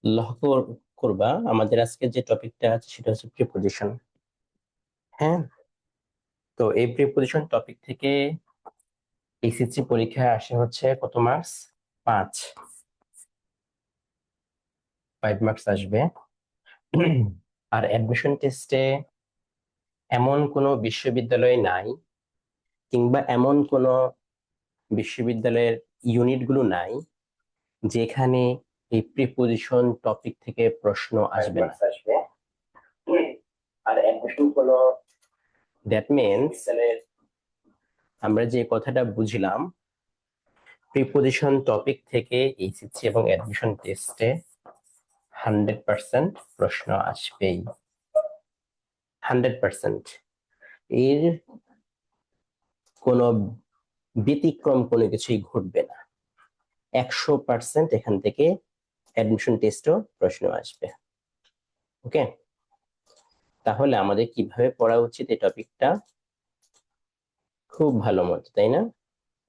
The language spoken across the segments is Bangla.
লক্ষ্য করবা আমাদের আজকে যে টপিকটা আছে সেটা হচ্ছে প্রিপোজিশন। হ্যাঁ, তো এই প্রিপোজিশন টপিক থেকে এইচএসসি পরীক্ষায় আসে হচ্ছে কত মার্কস? 5 মার্কস আসবে। আর অ্যাডমিশন টেস্টে এমন কোনো বিশ্ববিদ্যালয় নাই, কিংবা এমন কোনো বিশ্ববিদ্যালয়ের ইউনিট গুলো নাই যেখানে এই প্রিপোজিশন টপিক থেকে প্রশ্ন আসবে না। আর অ্যাডমিশন কোনো, দ্যাট মিনস আমরা যে কথাটা বুঝলাম, প্রিপোজিশন টপিক থেকে এইচএসসি এবং অ্যাডমিশন টেস্টে 100% প্রশ্ন আসবেই। 100%, এর কোনো ব্যতিক্রম কোনো কিছুই ঘটবে না। 100% এখান থেকে অ্যাডমিশন টেস্টও প্রশ্ন আসবে। ওকে, তাহলে আমাদের কিভাবে পড়া উচিত এই টপিকটা? খুব ভালো মতো, তাই না?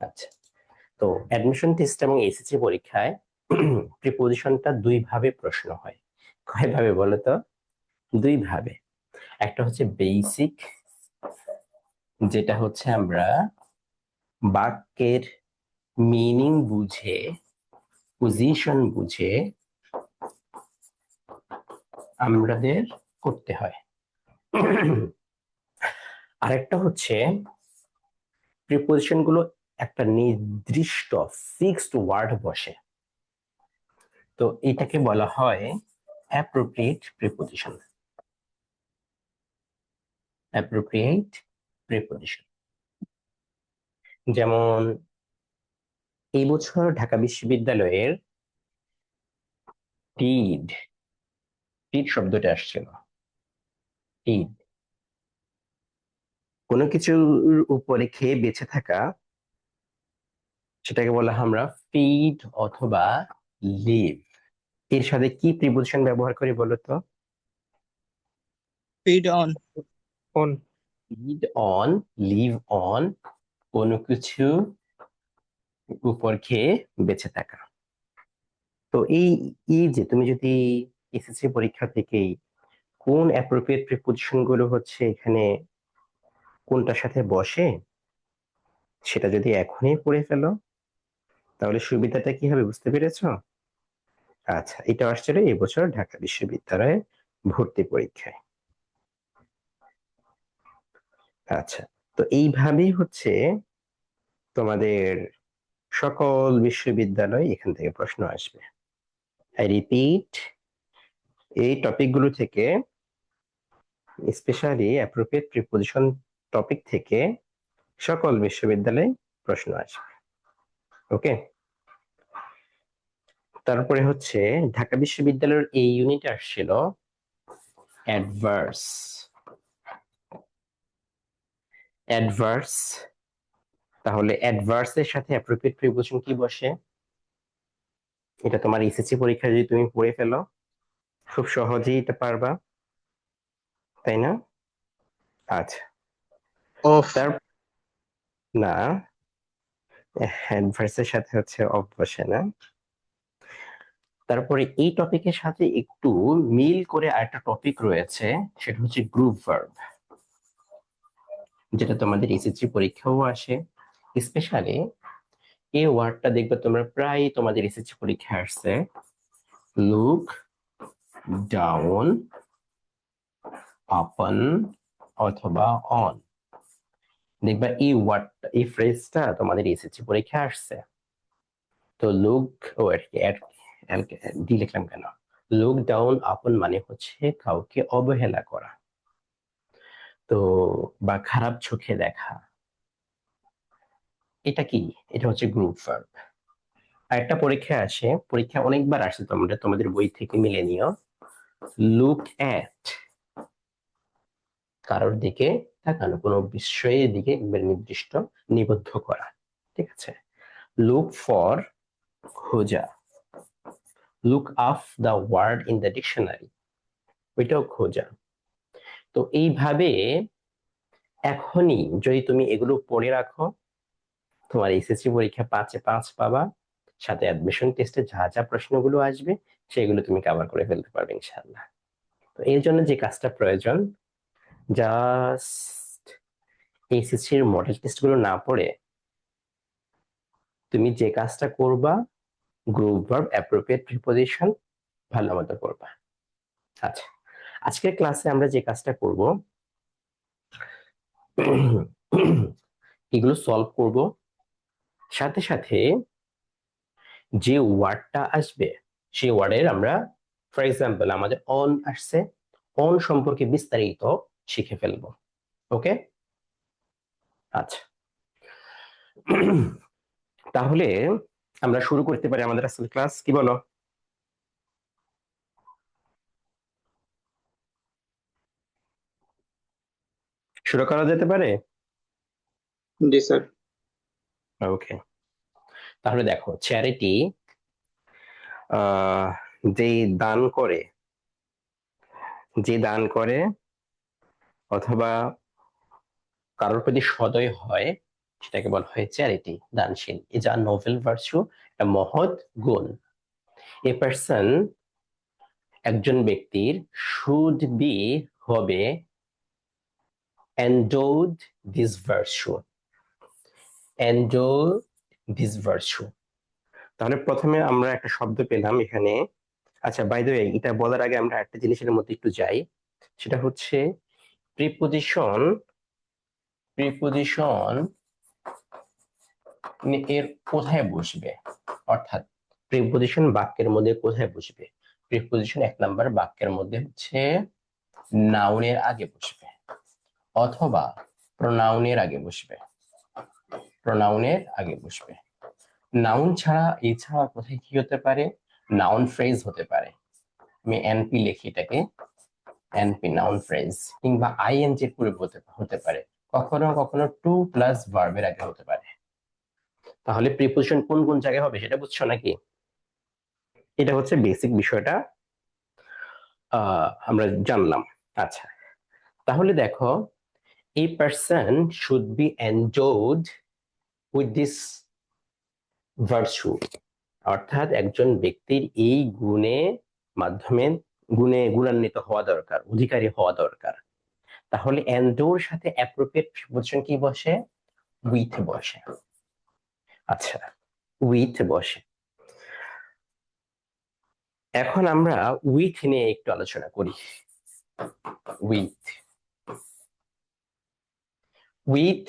আচ্ছা, তো অ্যাডমিশন টেস্ট এবং এইচএসসি পরীক্ষায় প্রিপোজিশনটা দুই ভাবে প্রশ্ন হয়। কয় ভাবে বলো তো? দুই ভাবে। একটা হচ্ছে বেসিক, যেটা হচ্ছে আমরা বাক্যের মিনিং বুঝে, পজিশন বুঝে আমাদের করতে হয়। আরেকটা হচ্ছে প্রিপোজিশন গুলো একটা নির্দিষ্ট ফিক্সড ওয়ার্ড বসে, তো এটাকে বলা হয় অ্যাপ্রোপ্রিয়েট প্রিপোজিশন। অ্যাপ্রোপ্রিয়েট প্রিপোজিশন, যেমন এই বছর ঢাকা বিশ্ববিদ্যালয়ের টিড, টিড শব্দটা আসছিল। টিড, কোনো কিছুর উপরে খেয়ে বেঁচে থাকা, সেটাকে বলা হয় আমরা ফিড অথবা লিভ। এর সাথে কি প্রিপোজিশন ব্যবহার করি বলতো? Feed on. কোন? ফিড অন, লিভ অন, কোনো কিছু উপর খেয়ে বেঁচে থাকা। তো এই এই যে তুমি যদি এসএসসি পরীক্ষা থেকেই কোন অ্যাপ্রোপ্রিয়েট প্রিপোজিশন গুলো হচ্ছে এখানে কোনটার সাথে বসে সেটা যদি এখনই পড়ে ফেলো, তাহলে সুবিধাটা কি হবে বুঝতে পেরেছো? আচ্ছা, এটা আসছিল এই বছর ঢাকা বিশ্ববিদ্যালয়ে ভর্তি পরীক্ষায়। আচ্ছা, তো এইভাবেই হচ্ছে তোমাদের সকল বিশ্ববিদ্যালয় এখান থেকে প্রশ্ন আসবে। আই রিপিট, এই টপিকগুলো থেকে, স্পেশালি অ্যাপ্রোপ্রিয়েট প্রিপোজিশন টপিক থেকে সকল বিশ্ববিদ্যালয়ে প্রশ্ন আসবে। ওকে, তারপরে হচ্ছে ঢাকা বিশ্ববিদ্যালয়ের এই ইউনিট আসছিল অ্যাডভার্স। অ্যাডভার্স, তাহলে অ্যাডভার্স এর সাথে অ্যাপ্রোপ্রিয়েট প্রিপোজিশন কি বসে? এটা তোমার এসএসসি পরীক্ষা যদি তুমি পড়ে ফেলো, খুব সহজেই এটা পারবা, তাই না? আচ্ছা, অফ। তার না, অ্যাডভার্স এর সাথে হচ্ছে অফ বসে না। তারপরে এই টপিকের সাথে একটু মিল করে আরেকটা টপিক রয়েছে, সেটা হচ্ছে গ্রুপ ভার্ব, যেটা তোমাদের এসএসসি পরীক্ষাও আসে। স্পেশালি এই ওয়ার্ডটা দেখবে তোমরা প্রায় তোমাদের এসএসসি পরীক্ষায় আসছে, লুক ডাউন আপন অথবা অন। দেখবা এই ওয়ার্ডটা, এই ফ্রেজটা তোমাদের এসএসসি পরীক্ষায় আসছে। তো লুক, ও আর কি ডি লিখলাম কেন? লুক ডাউন আপন মানে হচ্ছে কাউকে অবহেলা করা, তো বা খারাপ চোখে দেখা। এটা কি? এটা হচ্ছে গ্রুপ ভার্ব। আর একটা পরীক্ষা আসে, পরীক্ষা অনেকবার আসে, তোমরা তোমাদের বই থেকে মিলে নিও। লুক অ্যাট, কারোর দিকে তাকানো, কোনো বিষয়ের দিকে নির্দিষ্ট নিবদ্ধ করা। ঠিক আছে। লুক ফর, খোঁজা। Look up the word in the dictionary, ওইটাও খোঁজা। তো এইভাবে এখনই যদি তুমি এগুলো পড়ে রাখো, তোমার এসএসসি পরীক্ষা 5-এ 5 পাবা, সাথে অ্যাডমিশন টেস্টে যা যা প্রশ্নগুলো আসবে সেগুলো তুমি কভার করে ফেলতে পারবে ইনশাআল্লাহ। তো এর জন্য যে কাজটা প্রয়োজন, জাস্ট এইচএসসির মডেল টেস্ট গুলো না পড়ে তুমি যে কাজটা করবা, গ্রুপ ভার্ব, অ্যাপ্রোপ্রিয়েট প্রিপোজিশন ভালো মতো করবা। আচ্ছা, আজকের ক্লাসে আমরা যে কাজটা করব, এগুলো সলভ করব, সাথে সাথে যে ওয়ার্ডটা আসবে সেই ওয়ার্ডের আমরা, ফর এক্সাম্পল আমাদের অন আসছে, অন সম্পর্কে বিস্তারিত শিখে ফেলবো। ওকে, আচ্ছা। তাহলে আমরা শুরু করতে পারি আমাদের আসল ক্লাস, কি বলো? শুরু করা যেতে পারে? জি স্যার। ওকে, তাহলে দেখো, চ্যারিটি যে দান করে, যে দান করে অথবা কারোর প্রতি সদয় হয়, সেটাকে বলা হয় চ্যারিটি, দানশীল। ইজ আ নোবেল ভার্চু, একটা মহৎ গুণ। এ পার্সন, একজন ব্যক্তির, শুড বি, হবে, endowed this virtue, endowed this virtue। তাহলে প্রথমে আমরা একটা শব্দ পেলাম এখানে। আচ্ছা, বাই দ্য ওয়ে, এটা বলার আগে আমরা একটা জিনিসের মধ্যে একটু যাই, সেটা হচ্ছে প্রিপোজিশন। প্রিপোজিশন এর কোথায় বসবে, অর্থাৎ প্রিপোজিশন বাক্যের মধ্যে কোথায় বসবে? প্রিপোজিশন 1 নাম্বার বাক্যের মধ্যে হচ্ছে নাউনের আগে বসবে, অথবা প্রোনাউনের আগে বসবে, প্রোনাউনের আগে বসবে। নাউন ছাড়া, এছাড়া কোথায় কি হতে পারে? নাউন ফ্রেজ হতে পারে। আমি এনপি লিখি এটাকে, এনপি নাউন ফ্রেজ, কিংবা আইএনজি এর পূর্বে হতে পারে, কখনো কখনো টু প্লাস ভার্বের আগে হতে পারে। তাহলে প্রিপোজিশন কোন কোন জায়গায় হবে সেটা বুঝছো নাকি? এটা হচ্ছে বেসিক বিষয়টা আমরা জানলাম। আচ্ছা, তাহলে দেখো, a person should be endowed with this virtue, অর্থাৎ একজন ব্যক্তির এই গুণে মাধ্যমে, গুণে গুণান্বিত হওয়া দরকার, অধিকারী হওয়া দরকার। তাহলে এন্ডোর সাথে অ্যাপ্রোপ্রিয়েট প্রিপোজিশন কি বসে? উইথ বসে। আচ্ছা, উইথ বসে। এখন আমরা উইথ নিয়ে একটু আলোচনা করি। উইথ, উইথ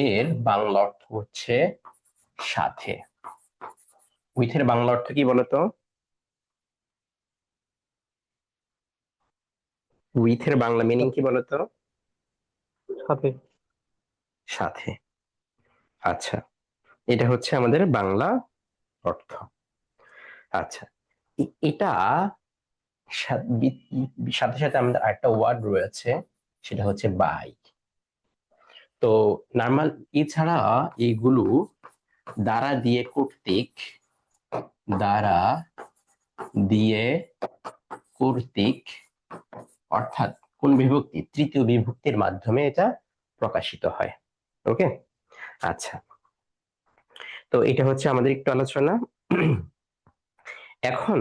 এর বাংলা অর্থ হচ্ছে সাথে। উইথের বাংলা অর্থ কি বলতো? উইথের বাংলা মিনিং কি বলতো? সাথে। সাথে। আচ্ছা, এটা হচ্ছে আমাদের বাংলা অর্থ। আচ্ছা, এটা সাথে সাথে আমাদের আরেকটা ওয়ার্ড রয়েছে, সেটা হচ্ছে বাই। তো নরমাল, এছাড়া এইগুলো দ্বারা দিয়ে কর্তৃক, দ্বারা দিয়ে কর্তৃক, অর্থাৎ কোন বিভক্তি? তৃতীয় বিভক্তির মাধ্যমে এটা প্রকাশিত হয়। ওকে, আচ্ছা, তো এটা হচ্ছে আমাদের একটু আলোচনা। এখন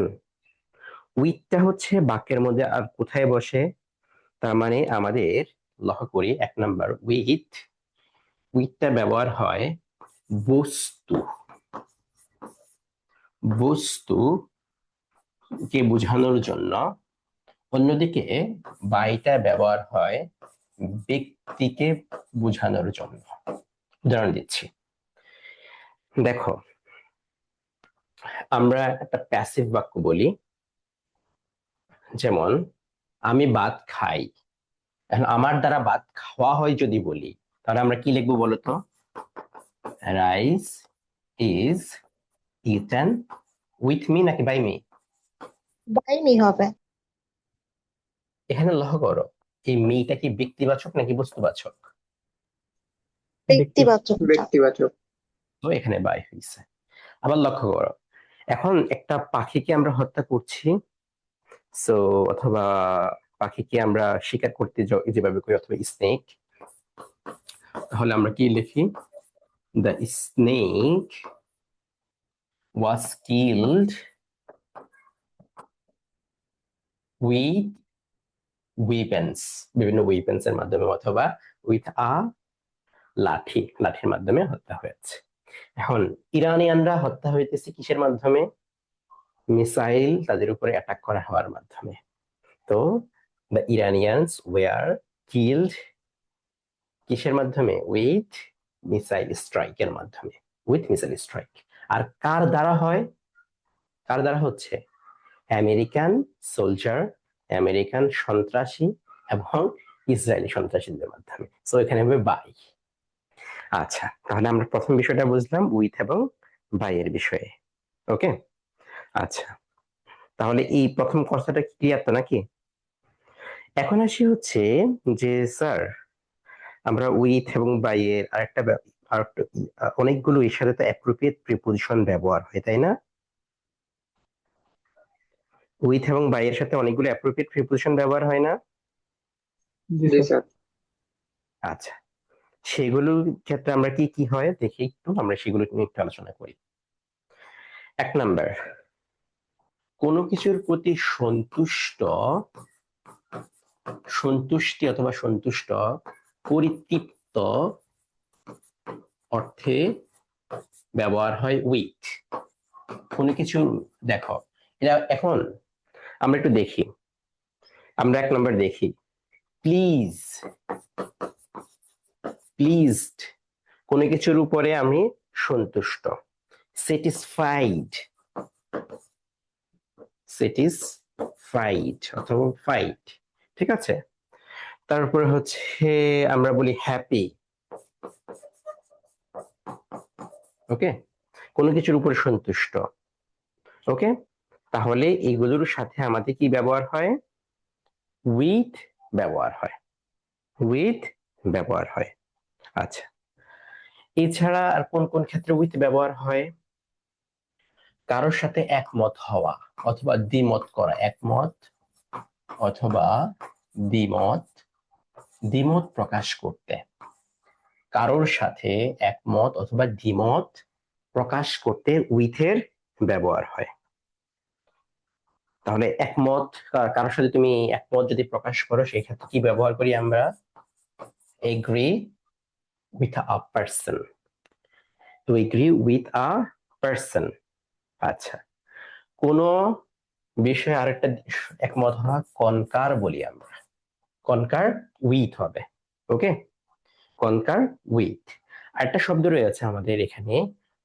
উইথটা হচ্ছে বাক্যের মধ্যে আর কোথায় বসে? তার মানে আমাদের লক্ষ্য করি, 1 নাম্বার, উইথ, উইথটা ব্যবহার হয় বস্তু, বস্তু কে বোঝানোর জন্য। অন্যদিকে বাইটা ব্যবহার হয় ব্যক্তিকে বোঝানোর জন্য। উদাহরণ দিচ্ছি, দেখো, আমরা একটা প্যাসিভ বাক্য বলি, যেমন আমি ভাত খাই। এখন আমার দ্বারা ভাত খাওয়া হয় যদি বলি, তাহলে আমরা কি লিখবো বলতো? Rice is eaten with me নাকি বাই মি? বাইনি হবে। এখানে লক্ষ্য করো, এই মিটা কি ব্যক্তিবাচক নাকি বস্তুবাচক? ব্যক্তিবাচক। ব্যক্তিবাচক। তো এখানে বাই হয়েছে। আবার লক্ষ্য করো, এখন একটা পাখিকে আমরা হত্যা করছি, সো, অথবা পাখিকে আমরা শিকার করতে যেভাবে করি, অথবা স্নেক, তাহলে আমরা কি লিখি? The snake was killed with weapons, বিভিন্ন উইপেন্স এর মাধ্যমে অথবা উইথ লাঠির মাধ্যমে হত্যা হয়েছে। এখন ইরানিয়ানরা হত্যা হইতেছে কিসের মাধ্যমে? মিসাইল তাদের উপরে অ্যাটাক করা হওয়ার মাধ্যমে। তো দ্য ইরানিয়ানস ওয়ার কিলড কিসের মাধ্যমে? উইথ মিসাইল স্ট্রাইকের মাধ্যমে, উইথ মিসাইল স্ট্রাইক। আর কার দ্বারা হয়? কার দ্বারা হচ্ছে? আমেরিকান সোলজার, আমেরিকান সন্ত্রাসী এবং ইসরায়েলি সন্ত্রাসীদের মাধ্যমে। সো এখানে হবে বাই। আচ্ছা, তাহলে আমরা প্রথম বিষয়টা বুঝলাম উইথ এবং বাই এর বিষয়ে। ওকে, আচ্ছা, তাহলে এই প্রথম কথাটা ক্লিয়ার তো নাকি? এখন আসি হচ্ছে যে স্যার, আমরা উইথ এবং বাই এর অনেকগুলো এর সাথে তো অ্যাপ্রোপ্রিয়েট প্রিপোজিশন ব্যবহার হয়, তাই না? উইথ এবং বাই এর সাথে অনেকগুলো অ্যাপ্রোপ্রিয়েট প্রিপোজিশন ব্যবহার হয় না? জি জি স্যার। স্যার। আচ্ছা, সেগুলোর ক্ষেত্রে আমরা কি কি হয় দেখি একটু, আমরা সেগুলো নিয়ে একটু আলোচনা করি। 1 নাম্বার, কোনো কিছুর প্রতি সন্তুষ্টি অথবা সন্তুষ্ট, পরিতৃপ্ত অর্থে ব্যবহার হয় উইথ। কোনো কিছু, দেখো এটা এখন আমরা একটু দেখি, আমরা 1 নাম্বার দেখি, প্লিজড, কোনো কিছুর উপরে আমি সন্তুষ্ট। স্যাটিসফাইড অথবা ফাইট, ঠিক আছে। তারপরে হচ্ছে আমরা বলি হ্যাপি। ওকে, কোনো কিছুর উপরে সন্তুষ্ট। ওকে, তাহলে এইগুলোর সাথে আমাদের কি ব্যবহার হয়? উইথ ব্যবহার হয়, উইথ ব্যবহার হয়। আচ্ছা, এছাড়া আর কোন কোন ক্ষেত্রে উইথ ব্যবহার হয়? কারোর সাথে একমত হওয়া অথবা দ্বিমত করা, একমত অথবা দ্বিমত প্রকাশ করতে, কারোর সাথে একমত অথবা দ্বিমত প্রকাশ করতে উইথের ব্যবহার হয়। তাহলে একমত, কারোর সাথে তুমি একমত যদি প্রকাশ করো সেই ক্ষেত্রে কি ব্যবহার করি আমরা? Agree with a person, two agree with a person. আচ্ছা, কোন বিষয়ে আরেকটা একমত হওয়া কনকার বলি আমরা, কনকার উইথ হবে। ওকে, কনকার উইথ। আরেকটা শব্দ রয়েছে আমাদের এখানে,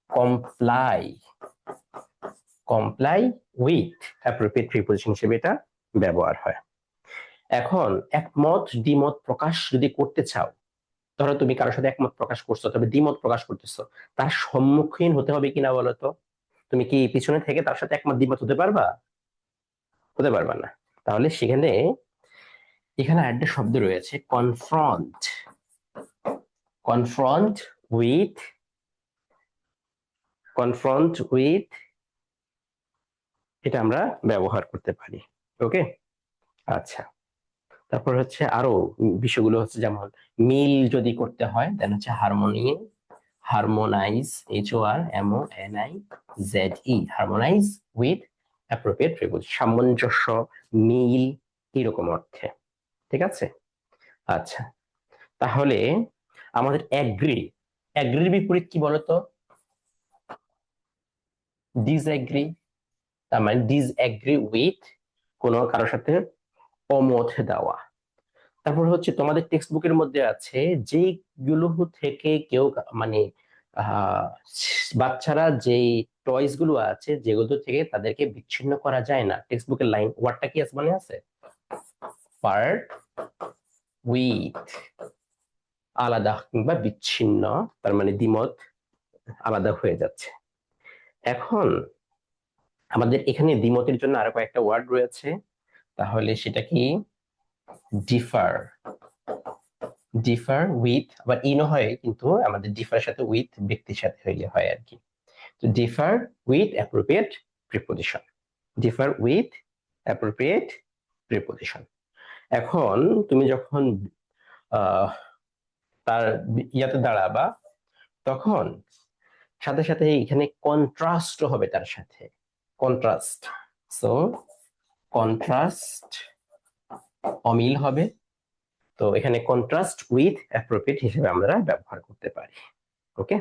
comply, comply with appropriate preposition হিসেবে এটা ব্যবহার হয়। এখন একমত দ্বিমত প্রকাশ যদি করতে চাও, ধরো তুমি কারোর সাথে একমত প্রকাশ করছো তবে দ্বিমত প্রকাশ করতেছো, তার সম্মুখীন হতে হবে কিনা বলো তো? তুমি কি পিছনে থেকে তার সাথে একমত দ্বিমত হতে পারবা? হতে পারবা না। তাহলে সেখানে এখানে আরেকটা শব্দ রয়েছে confront, confront with, confront with, এটা আমরা ব্যবহার করতে পারি। ওকে, আচ্ছা, তারপর হচ্ছে আরো বিষয়গুলো হচ্ছে যেমন মিল যদি করতে হয় দেন হচ্ছে harmonise, HORMONIZE, harmonise with appropriate preposition, সামঞ্জস্য, মিল, এরকম অর্থে, ঠিক আছে। আচ্ছা, তাহলে আমাদের অ্যাগ্রির বিপরীত কি বলতো? ডিসঅ্যাগ্রি। তার মানে ডিসঅ্যাগ্রি উইথ, কোনো কারোর সাথে অমত দেওয়া। তারপর হচ্ছে তোমাদের টেক্সট বুকের মধ্যে আছে যেগুলো থেকে কেউ মানে আহ বাচ্চারা যেই টয়েস গুলো আছে যেগুলো থেকে তাদেরকে বিচ্ছিন্ন করা যায় না, টেক্সট বুকের লাইন ওয়ার্ডটা কি আছে মনে আছে? পার্ট উইথ, আলাদা কিংবা বিচ্ছিন্ন, তার মানে দ্বিমত আলাদা হয়ে যাচ্ছে। এখন আমাদের এখানে দ্বিমতের জন্য আরো কয়েকটা ওয়ার্ড রয়েছে, তাহলে সেটা কি? ডিফার, ডিফার উইথ, আবার ইনো হয় কিন্তু আমাদের ডিফার সাথে উইথ ব্যক্তির সাথে হইলে হয় আর কি। তো differ with appropriate preposition, differ with appropriate preposition. এখন তুমি যখন আহ তার ইয়াতে দাঁড়াবা তখন সাথে সাথে এখানে কন্ট্রাস্ট হবে তার সাথে, কন্ট্রাস্ট। সো কন্ট্রাস্ট অমিল হবে। তো এখানে কন্ট্রাস্ট উইথ অ্যাপ্রোপ্রিয়েট হিসেবে আমরা ব্যবহার করতে পারি। ওকে,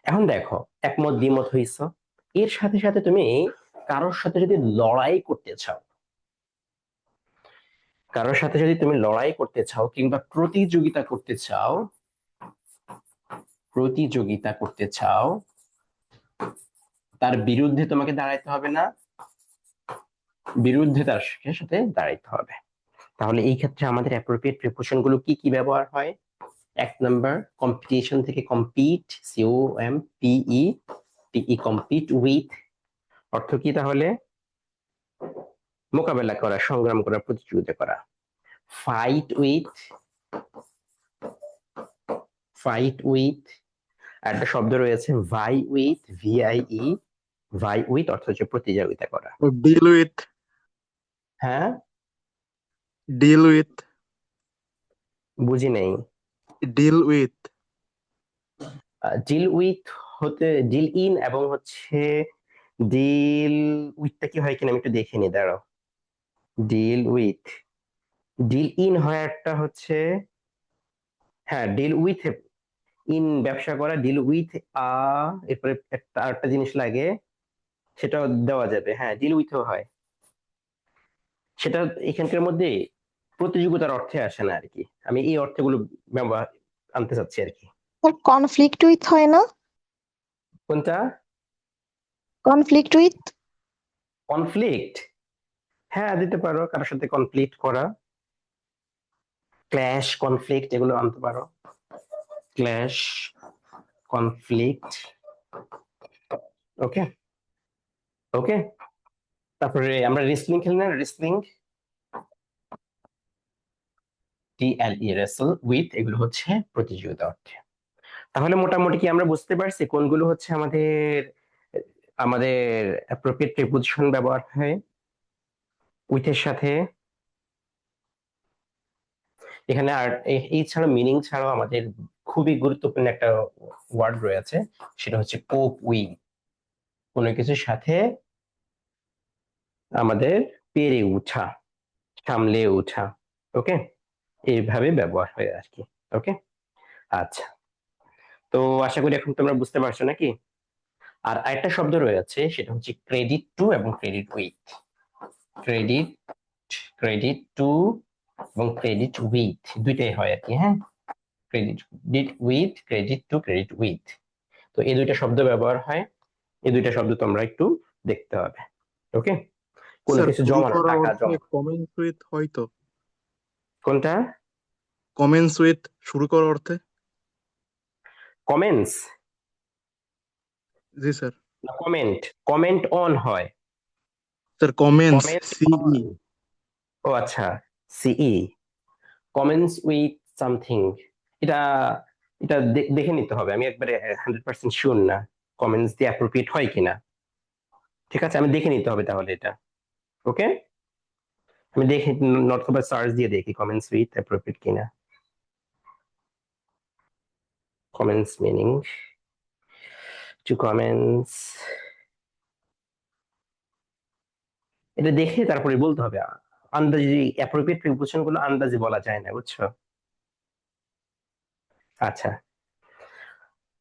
এখন দেখো একমত দ্বিমত হইছ, এর সাথে সাথে তুমি কারোর সাথে যদি লড়াই করতে চাও, কারোর সাথে যদি তুমি লড়াই করতে চাও কিংবা প্রতিযোগিতা করতে চাও, প্রতিযোগিতা করতে চাও, তার বিরুদ্ধে তোমাকে দাঁড়াইতে হবে না, বিরুদ্ধে তার সাথে দাঁড়াইতে হবে। তাহলে এই ক্ষেত্রে আমাদের অ্যাপ্রোপ্রিয়েট প্রিপোজিশন গুলো কি কি ব্যবহার হয়? এক নাম্বার, কম্পিটিশন থেকে কম্পিট, COMPETE, কম্পিট উইথ অর্থ কি তাহলে? মোকাবেলা করা, সংগ্রাম করা, প্রতিযোগিতা করা। Fight with, fight with. আর একটা শব্দ রয়েছে ভাই উইথ, VIE, ভাই উইথ অর্থ হচ্ছে প্রতিযোগিতা করা। ডিল উইথ, হ্যাঁ, ডিল উইথ, বুঝি নাই। Deal with. ডিল উইথ হতে ডিল ইন এবং হচ্ছে ডিল উইথটা কি হয় কিনা আমি একটু দেখে নি, দাঁড়াও। ডিল উইথ, ডিল ইন হয় একটা হচ্ছে, হ্যাঁ ডিল উইথ ইন ব্যবসা করা, ডিল উইথ এরপরে একটা আরেকটা জিনিস লাগে, সেটাও দেওয়া যাবে। হ্যাঁ ডিল উইথও হয়, সেটা এখানকার মধ্যে প্রতিযোগিতার অর্থে আসে না আর কি, আমি এই অর্থগুলো ব্যবহার আনতে চাচ্ছি আর কি। স্যার কনফ্লিক্ট উইথ হয় না? কোনটা? Conflict with. কনফ্লিক্ট, হ্যাঁ দিতে পারো, কারোর সাথে কনফ্লিক্ট করা, ক্ল্যাশ, কনফ্লিক্ট এগুলো আনতে পারো। Clash, conflict. Okay, okay. তারপরে আমরা রেসলিং খেলি না, রেসলিং, TLE, রেসল উইথ, এগুলো হচ্ছে প্রতিযোগিতা অর্থে। তাহলে মোটামুটি কি আমরা বুঝতে পারছি কোনগুলো হচ্ছে আমাদের আমাদের অ্যাপ্রোপ্রিয়েট প্রিপোজিশন ব্যবহার হয় উইথ এর সাথে? এখানে আর এই ছাড়া মিনিং ছাড়াও আমাদের খুবই গুরুত্বপূর্ণ একটা ওয়ার্ড রয়েছে, সেটা হচ্ছে কোপ উইথ, কোনো কিছুর সাথে আমাদের পেরে উঠা, সামলে উঠা। ওকে, এইভাবে ব্যবহার হয় আর কি। ওকে, আচ্ছা, তো আশা করি এখন তোমরা বুঝতে পারছো নাকি? আর আরেকটা শব্দ রয়েছে, সেটা হচ্ছে ক্রেডিট টু এবং credit with. Credit, credit to এবং ক্রেডিট উইথ দুইটাই হয় আর কি। হ্যাঁ, credit with, credit to, credit with, তো এই দুইটা শব্দ ব্যবহার হয়। এই দুইটা শব্দ তোমরা একটু দেখতে হবে। ওকে, কোনো স্যার কিছু শুরু জমানো, করার টাকা অর্থে জমা। কমেন্স উইথ হয়তো, কোনটা? কমেন্স উইথ শুরু করার অর্থে। কমেন্টস জি স্যার। না কমেন্ট? কমেন্ট অন হয়। স্যার কমেন্স, কমেন্ট সিই। অন, ও আচ্ছা, CE, কমেন্টস উইথ সামথিং। এটা এটা দেখে নিতে হবে, আমি একবারে 100% শিওর না কমেন্টস দিয়ে অ্যাপ্রোপ্রিয়েট হয় কিনা। ঠিক আছে, আমি দেখে নিতে হবে তাহলে এটা। ওকে, আমি দেখে নতুবা সার্চ দিয়ে দেখি কমেন্টস উইথ অ্যাপ্রোপ্রিয়েট কিনা। কমেন্টস মিনিং টু কমেন্টস, এটা দেখে তারপরে বলতে হবে। আন্দাজি অ্যাপ্রোপ্রিয়েট প্রিপোজিশন গুলো আন্দাজি বলা যায় না, বুঝছো? আচ্ছা,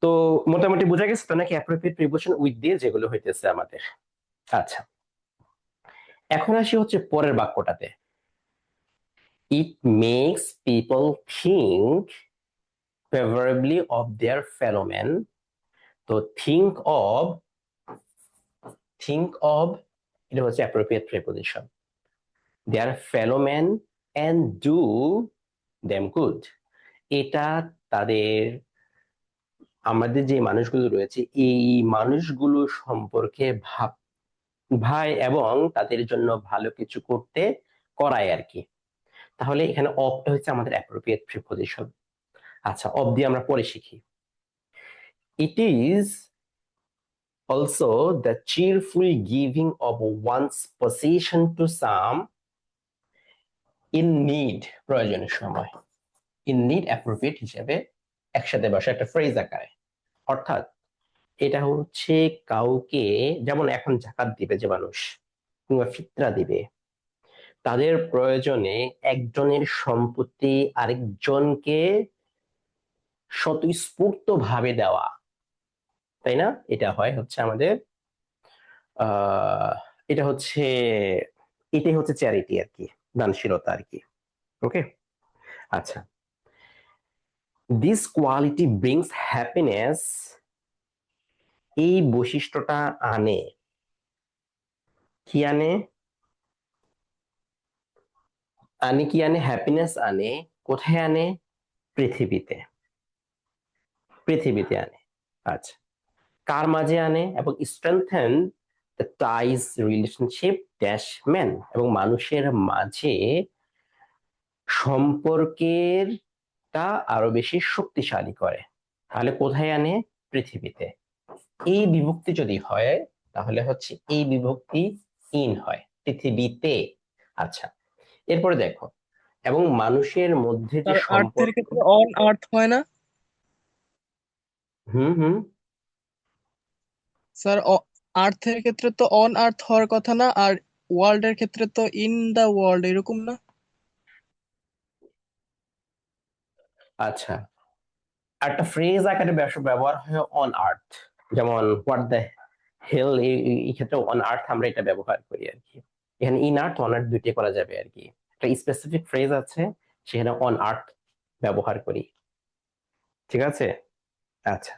তো মোটামুটি বোঝা গেছে তো নাকি অ্যাপ্রোপ্রিয়েট প্রিপোজিশন উইথ দিয়ে যেগুলো হইতেছে আমাদের। আচ্ছা, এখন আসি হচ্ছে পরের বাক্যটাতে। It makes people think favourably of their fellow man. তো থিঙ্ক অব এটা হচ্ছে appropriate preposition. Their fellow man and do them good, এটা তাদের, আমাদের যে মানুষগুলো রয়েছে এই মানুষগুলো সম্পর্কে ভাই এবং তাদের জন্য ভালো কিছু করতে করায় আর কি। তাহলে এখানে অবটা হচ্ছে আমাদের অ্যাপ্রোপ্রিয়েট প্রিপোজিশন। আচ্ছা, অব দিয়ে আমরা পরে শিখি। It is also the cheerful giving of one's position to some in need, প্রয়োজনের সময়। ইন নিড অ্যাপ্রোপ্রিয়েট হিসেবে একসাথে বসে একটা ফ্রেজ আকারে, অর্থাৎ এটা হচ্ছে কাউকে, যেমন এখন জাকাত দিবে যে মানুষ কিংবা ফিতরা দিবে, তাদের প্রয়োজনে একজনের সম্পত্তি আরেকজনকে স্বতঃস্ফূর্ত ভাবে দেওয়া, তাই না? এটা হয় হচ্ছে আমাদের আহ এটা হচ্ছে এটাই হচ্ছে চ্যারিটি আর কি, দানশীলতা আর কি। ওকে, আচ্ছা। দিস কোয়ালিটি ব্রিংস হ্যাপিনেস, এই বৈশিষ্ট্যটা আনে, কি আনে? আনে কি আনে? হ্যাপিনেস আনে। কোথায় আনে? পৃথিবীতে, পৃথিবীতে আনে। আচ্ছা, কার মাঝে আনে? এবং strengthen the ties relationship dash man, এবং মানুষের মাঝে সম্পর্কের তা আরো বেশি শক্তিশালী করে। তাহলে কোথায় আনে? পৃথিবীতে। এই বিভক্তি যদি হয় তাহলে হচ্ছে এই বিভক্তি ইন হয়, পৃথিবীতে। আচ্ছা, এরপরে দেখো, এবং মানুষের মধ্যে যে স্যার আর্থের সম্পর্ক। ক্ষেত্রে অন আর্থ হয় না? হুম হুম। স্যার আর্থের ক্ষেত্রে তো অন আর্থ হওয়ার কথা না, আর ওয়ার্ল্ড এর ক্ষেত্রে তো ইন দা ওয়ার্ল্ড, এরকম না? আচ্ছা, একটা ফ্রেজ আকারে ব্যবহার হয় অন আর্থ, যেমন হোয়াট দ্য হেল, এই ক্ষেত্রে অন আর্থ আমরা এটা ব্যবহার করি আর কি। এখানে ইন আর্থ অন আর্থ দুইটাই করা যাবে আর কি। একটা স্পেসিফিক ফ্রেজ আছে, সেখানে অন আর্থ ব্যবহার করি, ঠিক আছে? আচ্ছা,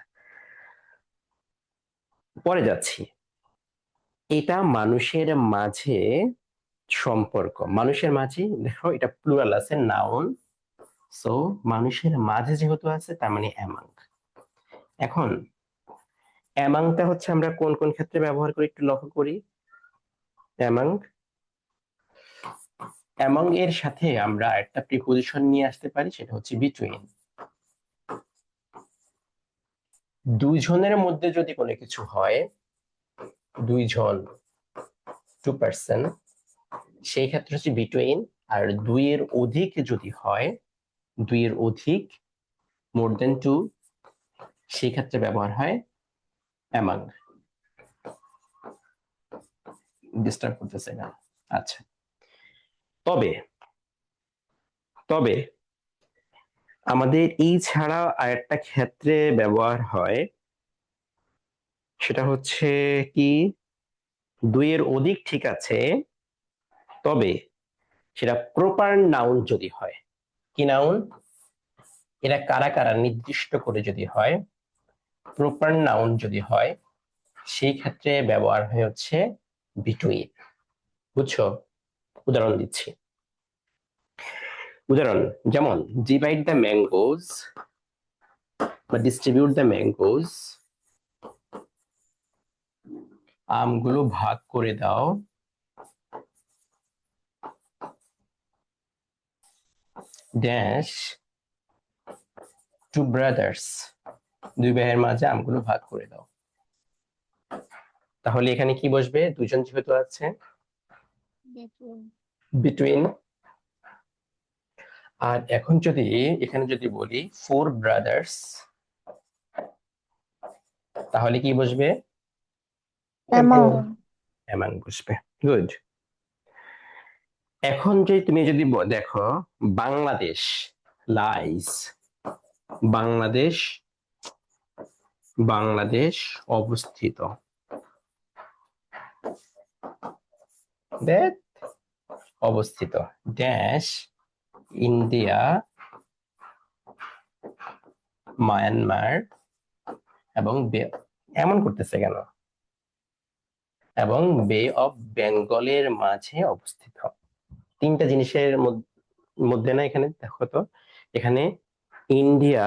পরে যাচ্ছি। এটা মানুষের মাঝে সম্পর্ক, মানুষের মাঝে, দেখো এটা প্লুরাল আছে, নাউন। সো মানুষের মাঝে যেহেতু আছে তার মানে অ্যামাং। এখন অ্যামাংটা হচ্ছে আমরা কোন কোন ক্ষেত্রে ব্যবহার করি একটু লক্ষ্য করি। অ্যামাং, অ্যামাং এর সাথে আমরা একটা প্রিপোজিশন নিয়ে আসতে পারি, সেটা হচ্ছে বিটুইন। দুইজনের মধ্যে যদি কোনো কিছু হয়, দুইজন, টু পার্সন, সেই ক্ষেত্রে হচ্ছে বিটুইন। আর দুইয়ের অধিক যদি হয়, দুইয়ের অধিক, মোর দেন টু, সেই ক্ষেত্রে ব্যবহার হয় অ্যামাং। ডিস্টার্ব করতেছে না? আচ্ছা, তবে তবে আমাদের এই ছাড়া আরেকটা ক্ষেত্রে ব্যবহার হয়, সেটা হচ্ছে কি, দুইয়ের অধিক ঠিক আছে, তবে সেটা প্রপার নাউন যদি হয়। কি নাউন? এরা কারা কারা নির্দিষ্ট করে যদি হয়, প্রপার নাউন যদি হয়, সেই ক্ষেত্রে ব্যবহার হয় হচ্ছে বিটুইন। বুঝছো? উদাহরণ দিচ্ছি। উদাহরণ যেমন ডিভাইড দ্য ম্যাঙ্গোজ বা ডিস্ট্রিবিউট দ্য ম্যাঙ্গোজ, আমগুলো ভাগ করে দাও, ড্যাশ টু ব্রাদার্স, দুই ভাইয়ের মাঝে আমগুলো ভাগ করে দাও। তাহলে এখানে কি বসবে? দুইজন যেহেতু আছে, বিটুইন। আর এখন যদি এখানে যদি বলি ফোর ব্রাদার্স, তাহলে কি বসবে? অ্যামাং। অ্যামাং বসবে। গুড। এখন যদি তুমি যদি দেখো বাংলাদেশ লাইস, বাংলাদেশ, বাংলাদেশ অবস্থিত, দেখ অবস্থিত, ড্যাশ ইন্ডিয়া, মায়ানমার এবং এমন করতেছে কেন? এবং বে অফ বেঙ্গলের মাঝে অবস্থিত। তিনটা জিনিসের মধ্যে না, এখানে দেখো তো, এখানে ইন্ডিয়া,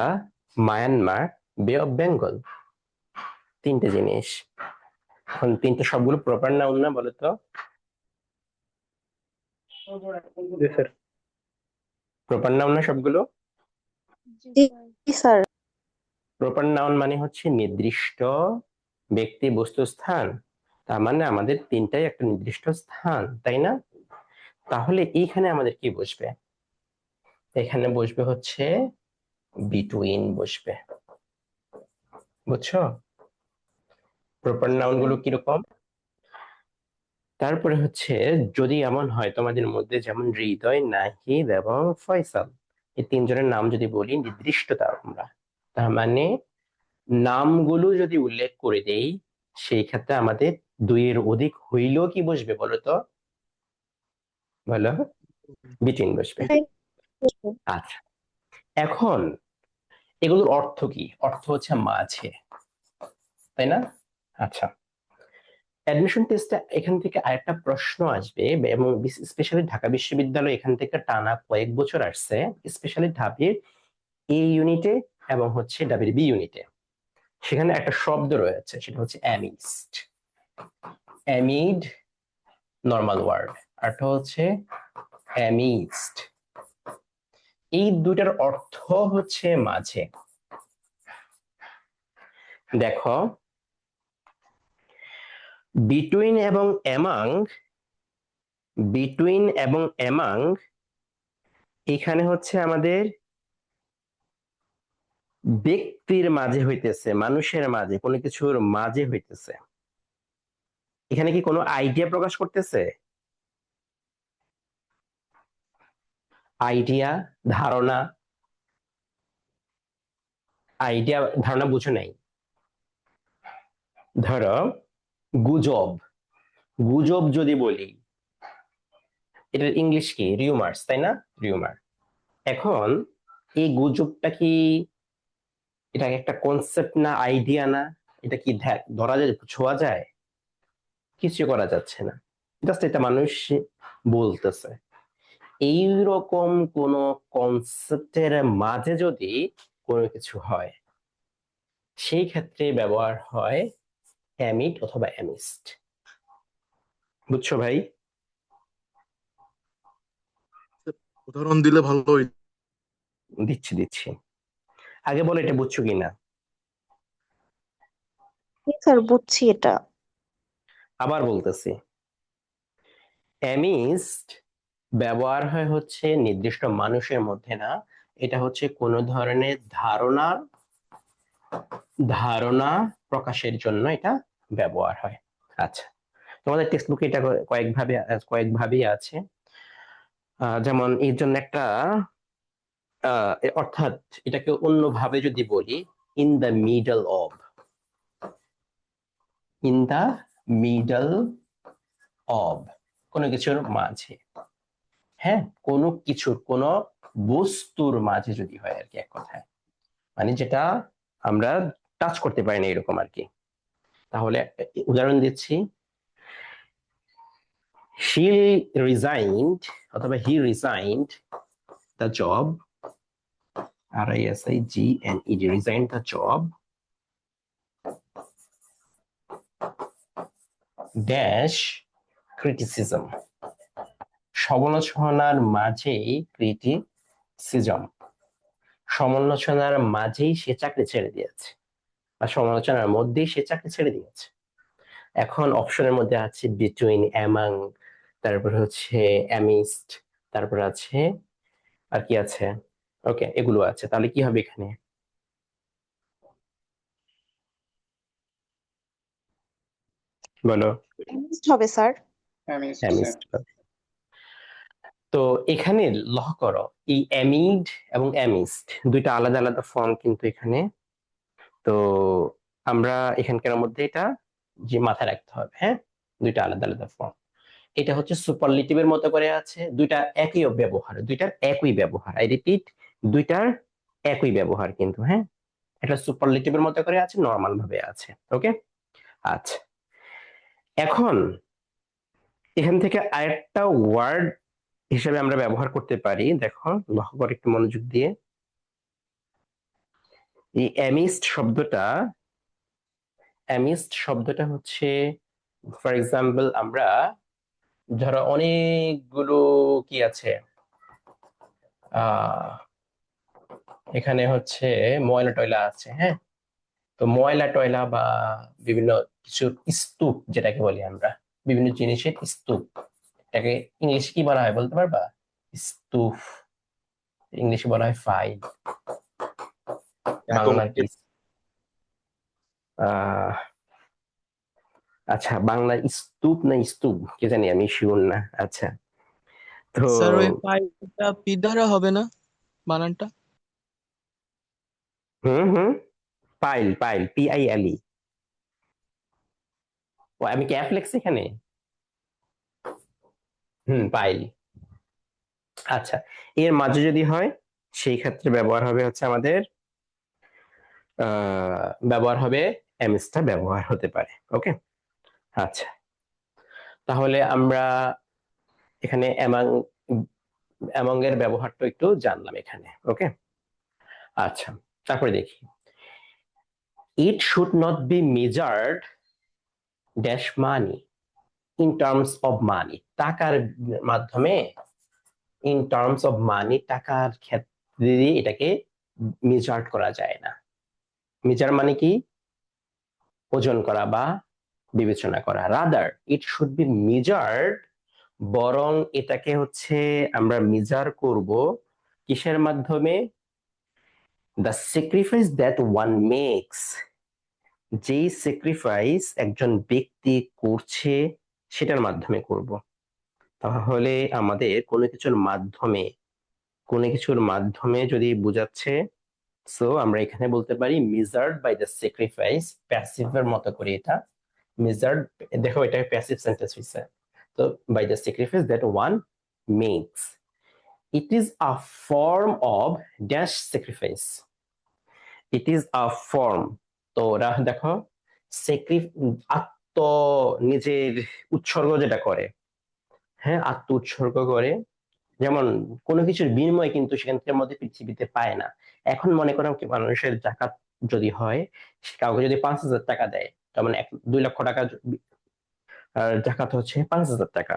মায়ানমার, বে অফ বেঙ্গল, তিনটে জিনিস। এখন তিনটে সবগুলো প্রপার নাউন না, বলো তো? জি স্যার। প্রপার নাউন না সবগুলো? জি স্যার। প্রপার নাউন মানে হচ্ছে নির্দিষ্ট ব্যক্তি, বস্তু, স্থান। তার মানে আমাদের তিনটাই একটা নির্দিষ্ট স্থান, তাই না? তাহলে এইখানে আমাদের কি বসবে? এখানে বসবে হচ্ছে বিটুইন বসবে। বুঝছো? প্রপার নাউন গুলো কিরকম? তারপরে হচ্ছে যদি এমন হয় তোমাদের মধ্যে যেমন হৃদয়, নাহিদ এবং ফয়সাল, এই তিনজনের নাম যদি বলি নির্দিষ্টতা আমরা, তার মানে নামগুলো যদি উল্লেখ করে দেই সেই ক্ষেত্রে আমাদের দুইয়ের অধিক হইলেও কি বসবে বলো তো? বলো, বিটুইন বসবে। আচ্ছা, এখন এগুলোর অর্থ কি? অর্থ হচ্ছে মাঝে, তাই না? আচ্ছা, অ্যাডমিশন টেস্টে এখান থেকে আরেকটা প্রশ্ন আসবে, এবং স্পেশালি ঢাকা বিশ্ববিদ্যালয় এখান থেকে টানা কয়েক বছর আসছে, স্পেশালি ঢাবির এ ইউনিটে এবং হচ্ছে ঢাবির বি ইউনিটে। সেখানে একটা শব্দ রয়েছে, সেটা হচ্ছে অ্যামিস্ট। অ্যামিড নর্মাল ওয়ার্ড, আরটা হচ্ছে অ্যামিস্ট। এই দুটার অর্থ হচ্ছে মাঝে। দেখো, বিটুইন এবং অ্যামাং, বিটুইন এবং অ্যামাং এখানে হচ্ছে আমাদের ব্যক্তির মাঝে হইতেছে, মানুষের মাঝে, কোনো কিছুর মাঝে হইতেছে। এখানে কি কোনো আইডিয়া প্রকাশ করতেছে? আইডিয়া, ধারণা, আইডিয়া ধারণা বুঝো নাই? ধরো গুজব, গুজব যদি বলি, এটার ইংলিশ কি? রিউমার্স, তাই না? রিউমার। এখন এই গুজবটা কি, এটা একটা কনসেপ্ট না, আইডিয়া না? এটা কি ধরা যায়, ছোঁয়া যায়? কিছু করা যাচ্ছে না, জাস্ট এটা মানুষ বলতেছে। এইরকম কোন কনসেপ্টের মাঝে যদি কোনো কিছু হয়, সেই ক্ষেত্রে ব্যবহার হয় অ্যামিড অথবা অ্যামিস্ট। বুঝছো ভাই? উদাহরণ দিলে ভালো হইতো। দিচ্ছি দিচ্ছি, আগে বলো এটা বুঝছো কিনা। স্যার বুঝছি এটা। আবার বলতেছি, অ্যামিস্ট ব্যবহার হয় হচ্ছে নির্দিষ্ট মানুষের মধ্যে না, এটা হচ্ছে কোন ধরনের ধারণা, ধারণা প্রকাশের জন্য এটা ব্যবহার হয়। আচ্ছা, তোমাদের টেক্সট বুকে এটা কয়েকভাবেই আছে। যেমন এর জন্য একটা অর্থাৎ এটাকে অন্যভাবে যদি বলি, in the middle of, in the middle of, কোনো কিছুর মাঝে, হ্যাঁ, কোনো কিছুর, কোনো বস্তুর মাঝে যদি হয় আর কি, এক কথায় মানে যেটা আমরা টাচ করতে পারি না এরকম আর কি। তাহলে উদাহরণ দিচ্ছি, she resigned অথবা he resigned the job, RISIGNED, resigned the job dash criticism, সমালোচনার মাঝেই ক্রিটিসিজম, সমালোচনার মাঝেই সে চাকরি ছেড়ে দিয়েছে, বা সমালোচনার মধ্যেই সে চাকরি ছেড়ে দিয়েছে। এখন অপশনের মধ্যে আছে বিটুইন, অ্যামাং, তারপর হচ্ছে অ্যামিস্ট, তারপর আছে আর কি আছে, ওকে এগুলো আছে। তাহলে কি হবে এখানে? বলো। হবে স্যার। অ্যামিস্ট হবে। তো এখানে লক্ষ্য করো, এই অ্যামিড এবং অ্যামিস্ট দুইটা আলাদা আলাদা ফর্ম কিন্তু এখানে। তো আমরা এখানকার মধ্যে এটা যে মাথায় রাখতে হবে, হ্যাঁ, দুইটা আলাদা আলাদা ফর্ম। এটা হচ্ছে সুপারলেটিভের মতো করে আছে, দুইটা একই ব্যবহার, দুইটার একই ব্যবহার, আই রিপিট, দুইটার একই ব্যবহার কিন্তু, হ্যাঁ। এটা সুপারলেটিভের মতো করে আছে, নরমাল ভাবে আছে, ওকে। আচ্ছা, এখন এখান থেকে আরেকটা ওয়ার্ড হিসেবে আমরা ব্যবহার করতে পারি, দেখো লক্ষ্য করে একটু মনোযোগ দিয়ে। এই অ্যামিস্ট শব্দটা হচ্ছে, ফর এক্সাম্পল আমরা ধরো অনেকগুলো কি আছে, আহ এখানে হচ্ছে ময়লা টয়লা আছে, হ্যাঁ। তো ময়লা টয়লা বা বিভিন্ন কিছুর স্তূপ যেটাকে বলি আমরা, বিভিন্ন জিনিসের স্তূপ, এটাকে ইংলিশে কি বলা হয় বলতে পারবা? স্তূপ, ইংলিশে বলা হয় ফাইল, বাংলা কি? আহ আচ্ছা, বাংলা স্তূপ না স্তূপ কে জানি, আমি শিওর না। আচ্ছা, তো স্যার ওই পাইটা পি দ্বারা হবে না বানানটা? হুম হুম, পাইল পাইল, PILE। ও, আমি ক্যাপ লেখছি এখানে। পাইল। আচ্ছা, এর মাঝে যদি হয় সেই ক্ষেত্রে ব্যবহার হবে হচ্ছে আমাদের ব্যবহার হবে এমএসটা ব্যবহার হতে পারে। ওকে, আচ্ছা, তাহলে আমরা এখানে অ্যামং এর ব্যবহারটা একটু জানলাম এখানে। ওকে, আচ্ছা, তারপরে দেখি, it should not be measured dash money in terms of money, টাকার মাধ্যমে, ইন টার্মস অফ মানি, টাকার ক্ষেত্রে এটাকে মেজার্ড করা যায় না। মেজার মানে কি? ওজন করা বা বিবেচনা করা। Rather it should be measured, বরং এটাকে হচ্ছে আমরা মেজার করব কিসের মাধ্যমে? The sacrifice that one makes, যেই স্যাক্রিফাইস একজন ব্যক্তি করছে সেটার মাধ্যমে করব। তাহলে আমাদের কোনো কিছুর মাধ্যমে যদি বোঝাচ্ছে, সো আমরা এখানে বলতে পারি মেজার্ড বাই দ্য স্যাক্রিফাইস, প্যাসিভের মতো করে এটা মেজার্ড। দেখো, এটা প্যাসিভ সেন্টেন্স হইছে। তো by the sacrifice that one makes, it is a form of dash sacrifice, it is a form. তো ওরা দেখো আত্ম, নিজের উৎসর্গ যেটা করে, হ্যাঁ, আত্ম উৎসর্গ করে, যেমন কোনো কিছুর বিনিময় কিন্তু সেখান থেকে মধ্যে পৃথিবীতে পায় না। এখন মনে করো কি, মানুষের জাকাত যদি হয়, সে কাউকে যদি 5,000 টাকা দেয়, তার মানে 2 লক্ষ টাকা জাকাত হচ্ছে 5,000 টাকা।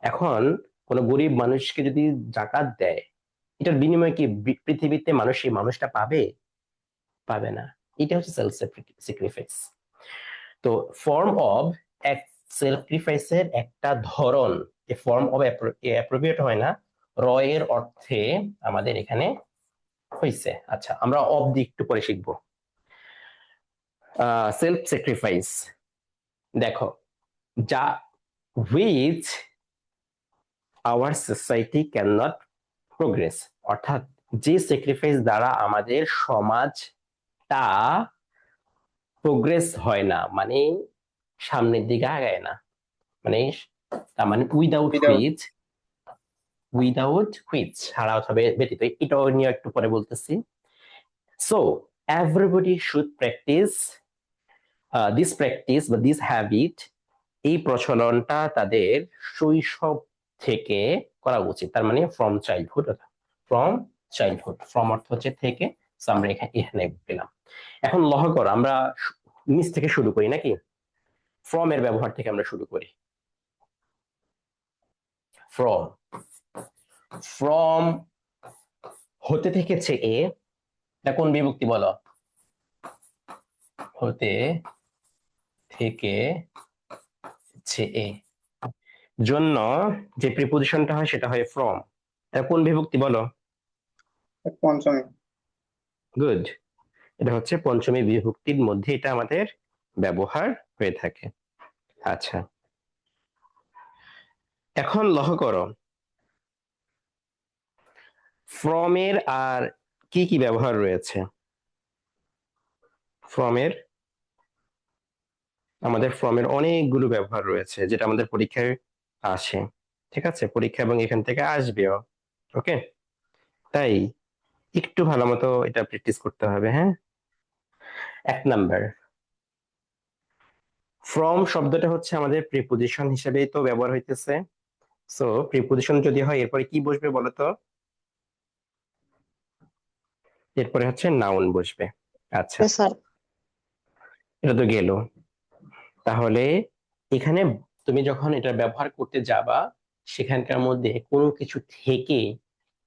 এখন কোন গরিব মানুষকে যদি জাকাত দেয়, এটার বিনিময়ে কি পৃথিবীতে মানুষ সেই মানুষটা পাবে? পাবে না। এটা হচ্ছে সেলফ স্যাক্রিফাইস। তো ফর্ম অফ এক স্যাক্রিফাইসের একটা ধরন, এ ফর্ম অফ অ্যাপ্রোপ্রিয়েট হয় না, র এর অর্থে আমাদের এখানে হয়েছে। আচ্ছা, আমরা অব দি একটু পরে শিখবো। সেলফ স্যাক্রিফাইস, দেখো, যা which our society can not progress, অর্থাৎ যে স্যাক্রিফাইস দ্বারা আমাদের সমাজটা প্রোগ্রেস হয় না, মানে সামনের দিকে আগায় না, মানে তার মানে উইদাউট Without হুইচ, ছাড়া অথবা ব্যতীত, এটাও নিয়ে একটু পরে বলতেছি। So everybody should practice this practice বা দিস হ্যাবিট, এই প্রচলনটা তাদের শৈশব থেকে করা উচিত। তার মানে ফ্রম চাইল্ডহুড, ফ্রম অর্থ হচ্ছে থেকে, so আমরা এখানে পেলাম। এখন লহ করো, আমরা নিচ থেকে শুরু করি নাকি? ফ্রম এর ব্যবহার থেকে আমরা শুরু করি। ফ্রম, ফ্রম হতে থেকেছে এ, এটা কোন বিভক্তি বলো? হতে থেকে এ, জন্য যে প্রিপোজিশনটা হয় সেটা হয় ফ্রম, এটা কোন বিভক্তি বলো? পঞ্চমী। গুড, এটা হচ্ছে পঞ্চমী বিভক্তির মধ্যে এটা আমাদের ব্যবহার হয়ে থাকে। আচ্ছা, এখন লক্ষ্য করো ফ্রম এর আর কি কি ব্যবহার রয়েছে। ফ্রমের, আমাদের ফ্রমের অনেকগুলো ব্যবহার রয়েছে যেটা আমাদের পরীক্ষায় আসে। ঠিক আছে, পরীক্ষা এবং এখান থেকে আসবেও। ওকে, তাই একটু ভালো মতো এটা প্র্যাকটিস করতে হবে। হ্যাঁ, 1 নাম্বার, ফ্রম শব্দটা হচ্ছে আমাদের প্রিপোজিশন হিসেবেই তো ব্যবহার হইতেছে। সো প্রিপোজিশন যদি হয় এরপরে কি বসবে বলতো? এরপরে হচ্ছে নাউন বসবে। আচ্ছা, স্যার। এটা তো গেল। তাহলে এখানে তুমি যখন এটা ব্যবহার করতে যাবা, সেখানকার মধ্যে কোনো কিছু থেকে,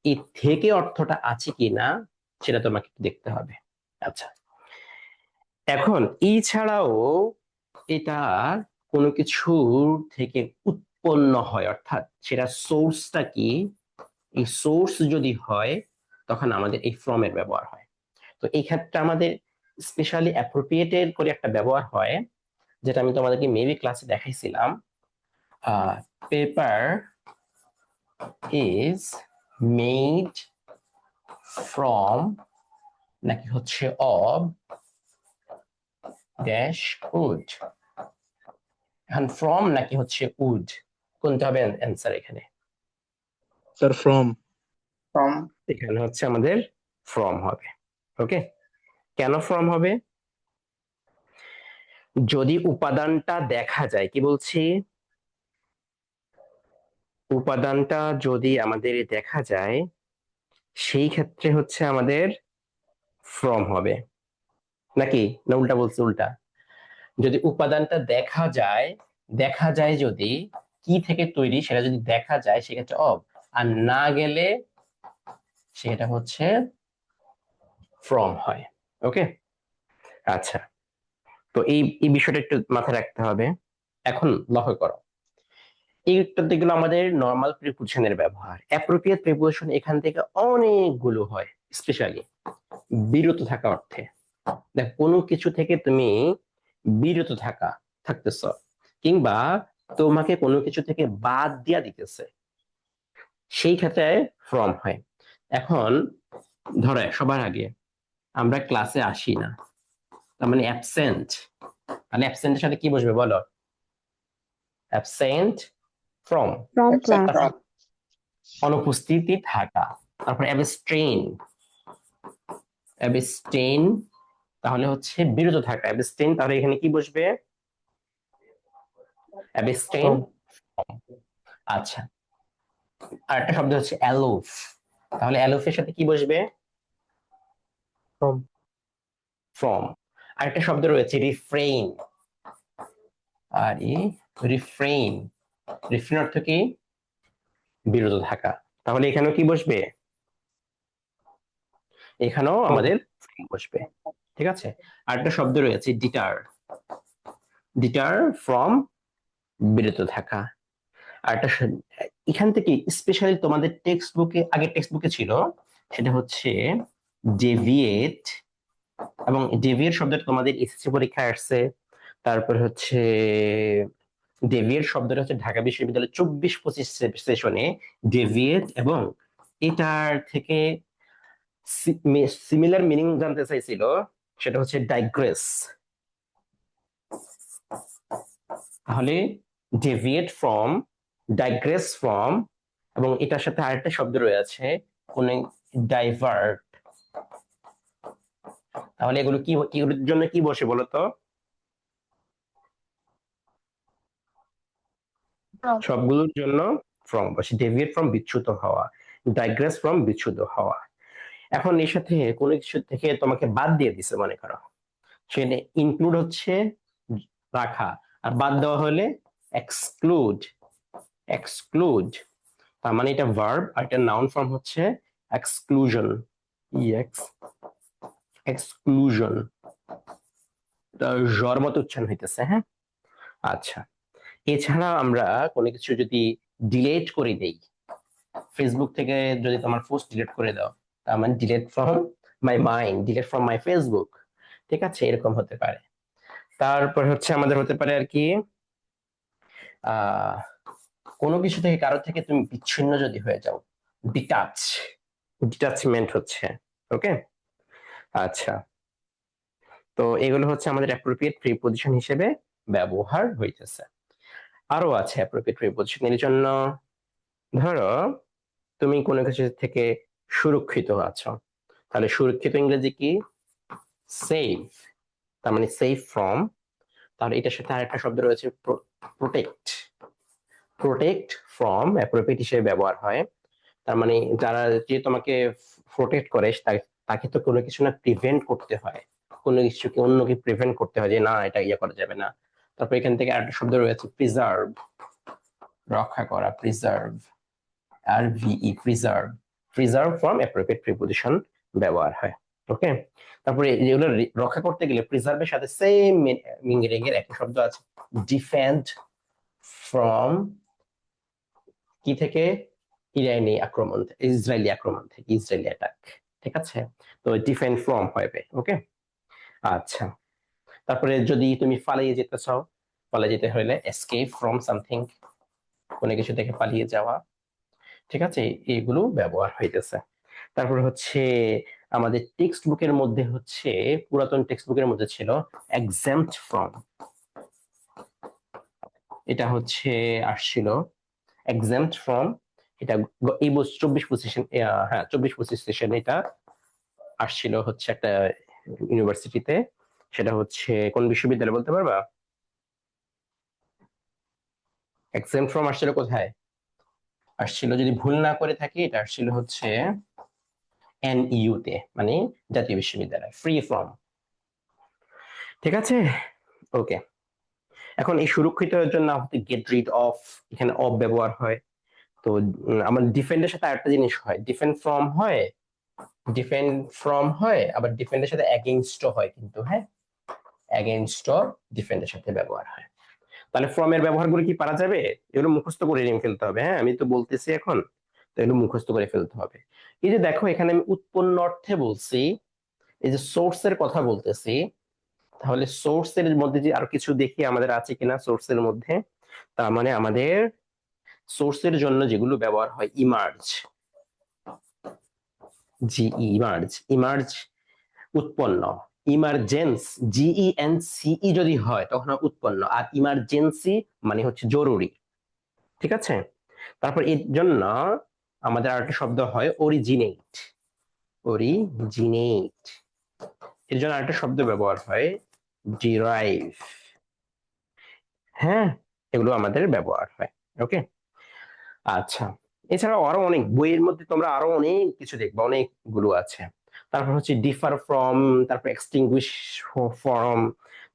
এই থেকে অর্থটা আছে কিনা সেটা তোমাকে দেখতে হবে। আচ্ছা, এখন এই ছাড়াও এটা কোনো কিছু থেকে উৎপন্ন হয়, অর্থাৎ সেটা সোর্সটা কি, এই সোর্স যদি হয় তখন আমাদের এই ফ্রম এর ব্যবহার হয়। তো এই ক্ষেত্রে আমাদের স্পেশালি অ্যাপ্রোপ্রিয়েটেড করে একটা ব্যবহার হয়, যেটা আমি তোমাদেরকে মেবি ক্লাসে দেখাইছিলাম, পেপার ইজ মেড ফ্রম নাকি হচ্ছে অব ড্যাশ উড। এখন ফ্রম নাকি হচ্ছে উড, কোনটা হবে অ্যান্সার এখানে? Sir from. ফ্রম। এখানে হচ্ছে আমাদের ফ্রম হবে। ওকে, কেন ফ্রম হবে? যদি উপাদানটা দেখা যায়, কি বলছি, উপাদানটা যদি আমাদের দেখা যায় সেই ক্ষেত্রে হচ্ছে আমাদের ফ্রম হবে, নাকি না উল্টা বলছি? উল্টা, যদি উপাদানটা দেখা যায় যদি কি থেকে তৈরি সেটা যদি দেখা যায় সেক্ষেত্রে অব, আর না গেলে সেটা হচ্ছে ফ্রম হয়। ওকে, আচ্ছা, তো এই বিষয়টা একটু মাথায় রাখতে হবে। এখন লক্ষ্য করো, এইটাতে গেলো আমাদের নর্মাল প্রিপোজিশনের ব্যবহার। অ্যাপ্রোপ্রিয়েট প্রিপোজিশন এখান থেকে অনেকগুলো হয়, স্পেশালি বিরত থাকা অর্থে। দেখ, কোনো কিছু থেকে তুমি বিরত থাকতেছ, কিংবা তোমাকে কোনো কিছু থেকে বাদ দিয়া দিতেছে, সেই ক্ষেত্রে ফ্রম হয়। এখন ধরো সবার আগে আমরা ক্লাসে আসি না, তার মানে অ্যাবসেন্ট। তাহলে অ্যাবসেন্টের সাথে কি বসবে বলো? Absent from, from absent class. From. অনুপস্থিতি থাকা। তারপর অ্যাবস্টেইন, অ্যাবস্টেইন তাহলে হচ্ছে বিরত থাকা, অ্যাবস্টেইন তাহলে এখানে কি বসবে? অ্যাবস্টেইন। আচ্ছা, আর একটা শব্দ হচ্ছে অ্যালোফ, তাহলে অ্যালোফের সাথে কি বসবে? ফ্রম। ফ্রম। আরেকটা শব্দ রয়েছে রিফ্রেইন, আর রিফ্রেইন, রিফ্রেইন অর্থ কি? বিরত থাকা, তাহলে এখানেও কি বসবে? এখানেও আমাদের from বসবে। ঠিক আছে, আরেকটা শব্দ রয়েছে ডিটার, ডিটার ফ্রম বিরত থাকা। আরেকটা এখান থেকে স্পেশালি তোমাদের টেক্সট বুকে, আগের টেক্সট বুকে ছিল, সেটা হচ্ছে ডেভিয়েট। এবং ডেভিয়েট শব্দটা তোমাদের এসএসসি পরীক্ষায় আসছে। তারপর হচ্ছে ডেভিয়েট শব্দটা হচ্ছে ঢাকা বিশ্ববিদ্যালয়ের 24-25 সেশনে ডেভিয়েট, এবং এটার থেকে সিমিলার মিনিং জানতে চাইছিল, সেটা হচ্ছে ডাইগ্রেস। তাহলে ডেভিয়েট ফ্রম, ডাইগ্রেস ফ্রম, এবং এটার সাথে আরেকটা শব্দ রয়েছে কোন, ডাইভার্ট। তাহলে এগুলো কি, এগুলোর জন্য কি বসে বলতো? সবগুলোর জন্য ফ্রম বসে। ডেভিয়েট ফ্রম বিচ্যুত হওয়া, ডাইগ্রেস ফ্রম বিচ্যুত হওয়া। এখন এর সাথে কোনো কিছু থেকে তোমাকে বাদ দিয়ে দিছে মনে করো, সেটা ইনক্লুড হচ্ছে রাখা, আর বাদ দেওয়া হলে এক্সক্লুড, এক্সক্লুড। তার মানে এটা ভার্ব, আর এটা নাউন ফর্ম হচ্ছে এক্সক্লুশন, এক্সক্লুশন। জ্বর মতো উচ্চারণ হইতেছে, হ্যাঁ। আচ্ছা, এছাড়া আমরা কোনো কিছু যদি ডিলেট করে দেই, ফেসবুক থেকে যদি তোমার পোস্ট ডিলিট করে দাও, তার মানে delete from my mind, delete from my Facebook. ঠিক আছে, এরকম হতে পারে। তারপর হচ্ছে আমাদের হতে পারে আর কি, আহ কোনো কিছু থেকে, কারো থেকে তুমি বিচ্ছিন্ন যদি হয়ে যাও, ডিটাচ, ডিটাচমেন্ট হচ্ছে। ওকে, আচ্ছা, তো এগুলো হচ্ছে আমাদের অ্যাপ্রোপ্রিয়েট প্রিপজিশন হিসেবে ব্যবহার হইতেছে। আরো আছে অ্যাপ্রোপ্রিয়েট প্রিপজিশন এর জন্য। ধরো তুমি কোনো কিছু থেকে সুরক্ষিত আছো, তাহলে সুরক্ষিত ইংরেজি কি? সেফ। তার মানে সেফ ফ্রম, তাহলে এটার সাথে আরেকটা শব্দ রয়েছে প্রোটেক্ট, প্রোটেক্ট ফ্রম অ্যাপ্রোপ্রিয়েট হিসেবে ব্যবহার হয়। তার মানে যারা, যে তোমাকে প্রোটেক্ট করে, তাকে তো কোনো কিছু না প্রিভেন্ট করতে হয়, কোনো কিছুকে অন্যকে প্রিভেন্ট করতে হয় যে না এটা ইয়ে করা যাবে না। তারপর এখান থেকে আরেকটা শব্দ রয়েছে প্রিজার্ভ, রক্ষা করা, প্রিজার্ভ, আর ভিই, preserve, preserve from appropriate preposition ব্যবহার হয়। ওকে, তারপরে যেগুলো রক্ষা করতে গেলে প্রিজার্ভের সাথে সেম মিনিং এর একটা শব্দ আছে ডিফেন্ড ফ্রম, কি থেকে? ইরানি আক্রমণ, ইসরায়েলি আক্রমণ থেকে, ইসরায়েলি অ্যাটাক। ঠিক আছে, তো ডিফেন্ড ফ্রম হবে। ওকে, আচ্ছা, তারপরে যদি তুমি পালিয়ে যেতে চাও, পালিয়ে যেতে হলে এসকেপ ফ্রম সামথিং, কোনো কিছু থেকে পালিয়ে যাওয়া, ঠিক আছে, এইগুলো ব্যবহার হইতেছে। তারপর হচ্ছে আমাদের টেক্সট বুকের মধ্যে হচ্ছে, পুরাতন টেক্সট বুকের মধ্যে ছিল এক্সাম্পট ফ্রম, এটা হচ্ছে আসছিল এক্সাম্পট ফ্রম, এটা এই বছর 24-25 হ্যাঁ 24-25 সেশনে এটা আসছিল হচ্ছে একটা ইউনিভার্সিটিতে। সেটা হচ্ছে কোন বিশ্ববিদ্যালয় বলতে পারবা? এক্সাম্পট ফ্রম আসছিল কোথায়? আসছিল, যদি ভুল না করে থাকি, এটা আসছিল হচ্ছে এনইউ তে, মানে জাতীয় বিশ্ববিদ্যালয়, ফ্রি ফ্রম, ঠিক আছে। ওকে, এখন এই সুরক্ষিতের জন্য আমাদের গেট রিড অফ, এখানে অফ ব্যবহার হয়। তো আমার ডিফেন্ডের সাথে আরেকটা জিনিস হয়, ডিফেন্ড ফ্রম হয়, ডিফেন্ড ফ্রম হয়, আবার ডিফেন্ডের সাথে এগেইনস্ট হয় কিন্তু, হ্যাঁ, এগেইনস্ট ডিফেন্ডের সাথে ব্যবহার হয়। তাহলে ফ্রম এর ব্যবহারগুলো কি পারা যাবে? এগুলো মুখস্থ করে নিয়ে ফেলতে হবে, হ্যাঁ, আমি তো বলতেছি এখন, তো এগুলো মুখস্থ করে ফেলতে হবে। এই যে দেখো এখানে আমি উৎপন্ন অর্থে বলছি, এই যে সোর্সের কথা বলতেছি, তাহলে সোর্সের মধ্যে যে আরো কিছু দেখি আমাদের আছে কিনা সোর্সের মধ্যে। তার মানে আমাদের সোর্সের জন্য যেগুলো ব্যবহার হয়, ইমার্জ, ইমার্জ, ইমার্জ উৎপন্ন, ইমার্জেন্স, জিইএনসিই যদি হয় তখন উৎপন্ন, আর ইমার্জেন্সি মানে হচ্ছে জরুরি, ঠিক আছে। তারপর এর জন্য আমাদের আরেকটা শব্দ হয় অরিজিনেট, অরিজিনেট, এর জন্য আরেকটা শব্দ ব্যবহার হয় ডিরাইভ, হ্যাঁ, এগুলো আমাদের ব্যবহার হয়। ওকে, আচ্ছা, এছাড়াও আরো অনেক বইয়ের মধ্যে তোমরা আরো অনেক কিছু দেখবে, অনেকগুলো আছে। তারপর হচ্ছে ডিফার ফ্রম, তারপর এক্সটিংগুইশ ফ্রম,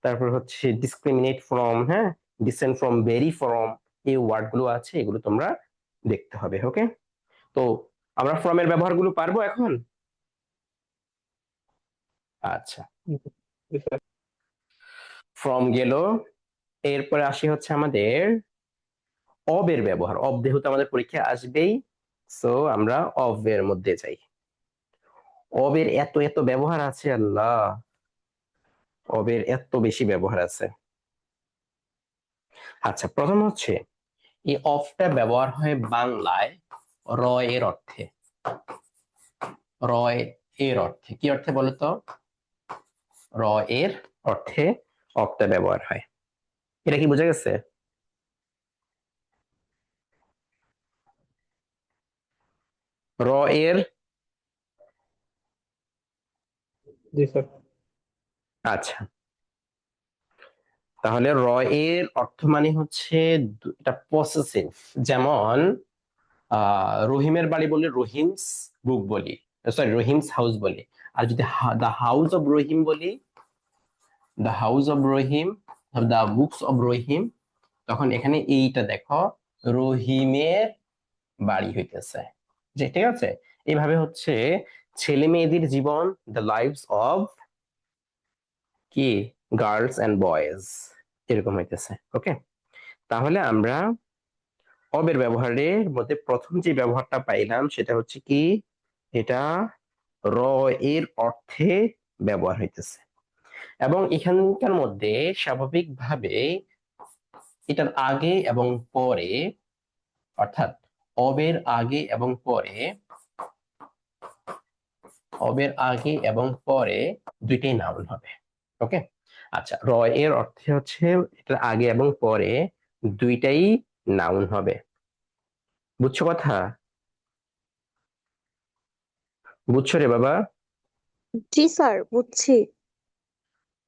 তারপর হচ্ছে ডিসক্রিমিনেট ফ্রম, হ্যাঁ, ডিসেন্ট ফ্রম, ভেরি ফ্রম, এই ওয়ার্ড গুলো আছে, এগুলো তোমরা দেখতে হবে। ওকে, তো আমরা ফ্রম এর ব্যবহারগুলো পারবো এখন? আচ্ছা, Yes, sir. ফ্রম গেল, এরপরে আসি হচ্ছে আমাদের অব এর ব্যবহার। অব যেহেতু আমাদের পরীক্ষা আসবেই, সো আমরা অব এর মধ্যে যাই। অবের এত এত ব্যবহার আছে, আল্লাহ, অবের এত বেশি ব্যবহার আছে। আচ্ছা, প্রথম হচ্ছে এই অফটা ব্যবহার হয় বাংলায় র এর অর্থে। র এর অর্থে কি অর্থে বলতো? র এর অর্থে অফটা ব্যবহার হয়, এটা কি বোঝা গেছে? র এর, Yes, sir. আচ্ছা, তাহলে র এর অর্থ মানে হচ্ছে এটা পসেসিভ। যেমন রহিমের বাড়ি বললে রহিমস বুক বলি, সরি রহিমস হাউস বলি। আর যদি দ্য হাউস অফ রহিম বলি, the house of Rahim, the books of Rahim, তখন এখানে এইটা দেখো রহিমের বাড়ি হইতেছে, যে ঠিক আছে। এইভাবে হচ্ছে ছেলে মেয়েদের জীবন, দ্য লাইভস অফ কি গার্লস এন্ড বয়েজ, এরকম হইতেছে। ওকে, তাহলে আমরা অবের ব্যবহারের মধ্যে প্রথম যে ব্যবহারটা পাইলাম সেটা হচ্ছে কি, এটা র এর অর্থে ব্যবহার হইতেছে। এবং এখানকার মধ্যে স্বাভাবিকভাবে এটার আগে এবং পরে, অর্থাৎ অবের আগে এবং পরে, অবের আগে এবং পরে দুইটাই নাউন হবে। ওকে, আচ্ছা, র এর অর্থে হচ্ছে এটার আগে এবং পরে দুইটাই নাউন হবে, বুঝছো কথা? বুঝছো রে বাবা? জি স্যার, বুঝছি।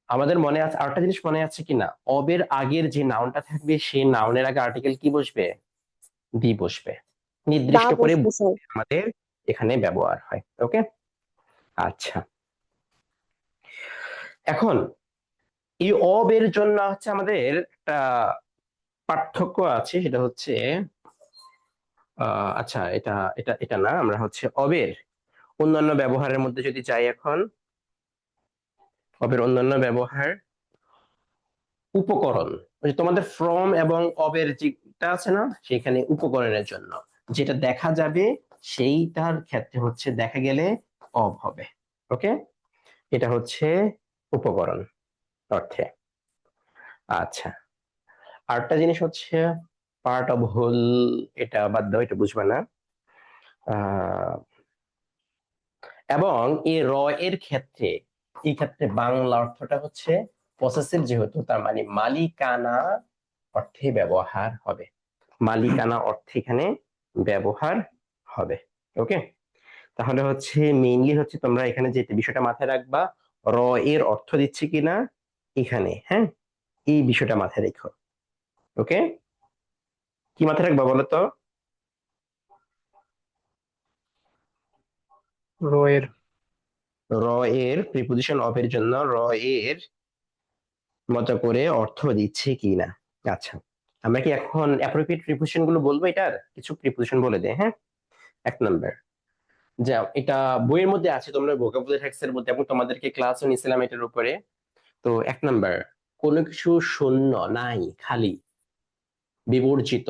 আমাদের মনে আছে আরেকটা জিনিস, মনে আছে কিনা, অবের আগের যে নাউনটা থাকবে সেই নাউনের আগে আর্টিকেল কি বসবে? দি বসবে, দা নির্দিষ্ট করে বসবে স্যার। আমাদের এখানে ব্যবহার হয়। ওকে, আচ্ছা, এখন এই অবের জন্য হচ্ছে আমাদের একটা পার্থক্য আছে, সেটা হচ্ছে আচ্ছা, এটা এটা এটা না, আমরা হচ্ছে অবের অন্যান্য ব্যবহারের মধ্যে যদি যাই, এখন অবের অন্যান্য ব্যবহার, উপকরণ, ওই যে তোমাদের ফ্রম এবং অবের যেটা আছে না, সেখানে উপকরণের জন্য যেটা দেখা যাবে সেইটার ক্ষেত্রে হচ্ছে দেখা গেলে অব হবে। ওকে, এটা হচ্ছে উপকরণ অর্থে। আচ্ছা, আরেকটা জিনিস হচ্ছে পার্ট অফ হোল, এটা বাদ দাও, এটা বুঝবে না। আহ, এবং এই র এর ক্ষেত্রে, এই ক্ষেত্রে বাংলা অর্থটা হচ্ছে পসেসিভ, যেহেতু তার মানে মালিকানা অর্থে ব্যবহার হবে, মালিকানা অর্থে এখানে ব্যবহার হবে। ওকে, তাহলে হচ্ছে মেইনলি হচ্ছে তোমরা এখানে যে বিষয়টা মাথায় রাখবা, র এর অর্থ দিচ্ছে কিনা এখানে, হ্যাঁ, এই বিষয়টা মাথায় রেখো। ওকে, কি মাথায় রাখবা বলো তো? র এর র এর প্রিপোজিশন অফ এর জন্য র এর মতো করে অর্থ দিচ্ছে কিনা। আচ্ছা, আমরা কি এখন অ্যাপ্রোপ্রিয়েট প্রিপোজিশন গুলো বলবো? এটার কিছু প্রিপোজিশন বলে দেয়, হ্যাঁ। এক নাম্বার, যা এটা বইয়ের মধ্যে আছে, তোমরা ভোকাবুলারি ট্যাক্সের মধ্যে, এবং তোমাদেরকে ক্লাসও নিছিলাম এটার উপরে। তো এক নাম্বার, কোনো কিছু শূন্য, নাই, খালি, বিবর্জিত,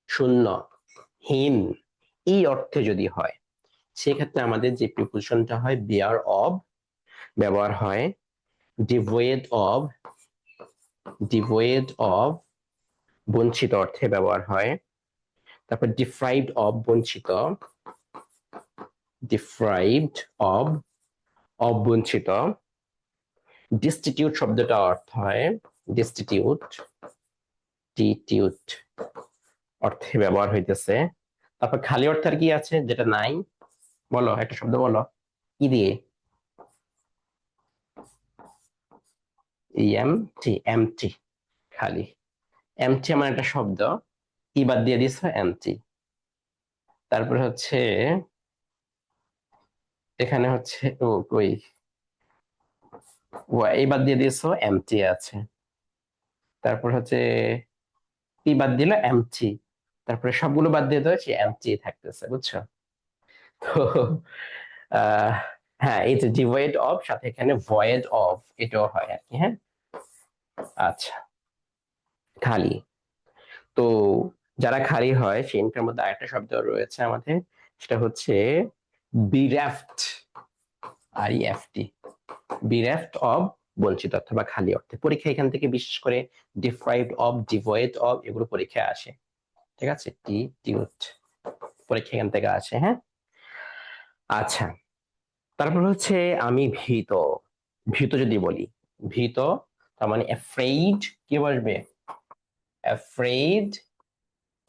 শূন্য, হীন, এই অর্থে যদি হয়, সেক্ষেত্রে আমাদের যে প্রিপোজিশনটা হয় বেয়ার অব ব্যবহার হয়, ডিভয়েড অব, ডিভয়েড অব বঞ্চিত অর্থে ব্যবহার হয়, তারপর ডিপ্রাইভড অব বঞ্চিত, ডিপ্রাইভড অব অবঞ্চিত, ডিস্টিটিউট শব্দটা অর্থ হয় ডিস্টিটিউট, ডিটিউট অর্থে ব্যবহার হইতেছে। তারপর খালি অর্থ আর কি আছে যেটা নাই, বলো একটা শব্দ বলো, কি দিয়ে? এমটি, এমটি, খালি, এমটি আমার একটা শব্দ, কি বাদ দিয়ে দিছো? এমটি। তারপরে হচ্ছে এখানে হচ্ছে ও কই, এই বাদ দিয়ে দিয়েছো, এমটি আছে। তারপর হচ্ছে কি বাদ দিলে? এমটি। তারপরে সবগুলো বাদ দিয়ে দেওয়া, সে এমটি থাকতেছে, বুঝছো? তো আহ হ্যাঁ, এই যে ডিভয়েড অফ সাথে এখানে ভয়েড অফ, এটাও হয় আর কি, হ্যাঁ। আচ্ছা, খালি, তো যারা খালি হয় সেটার মধ্যে আরেকটা শব্দ রয়েছে আমাদের, সেটা হচ্ছে বিরেফট, আইএফটি, বিরেফট অব বঞ্চিত অথবা খালি অর্থে। পরীক্ষা এখান থেকে বিশেষ করে ডিপ্রাইভড অব, ডিভয়েড অব, এগুলো পরীক্ষায় আসে, ঠিক আছে, টিউট পরীক্ষা এখান থেকে আসে, হ্যাঁ। আচ্ছা, তারপর হচ্ছে আমি ভীত, ভীত যদি বলি, ভীত তার মানে অ্যাফ্রেইড, কি বসবে? অ্যাফ্রেইড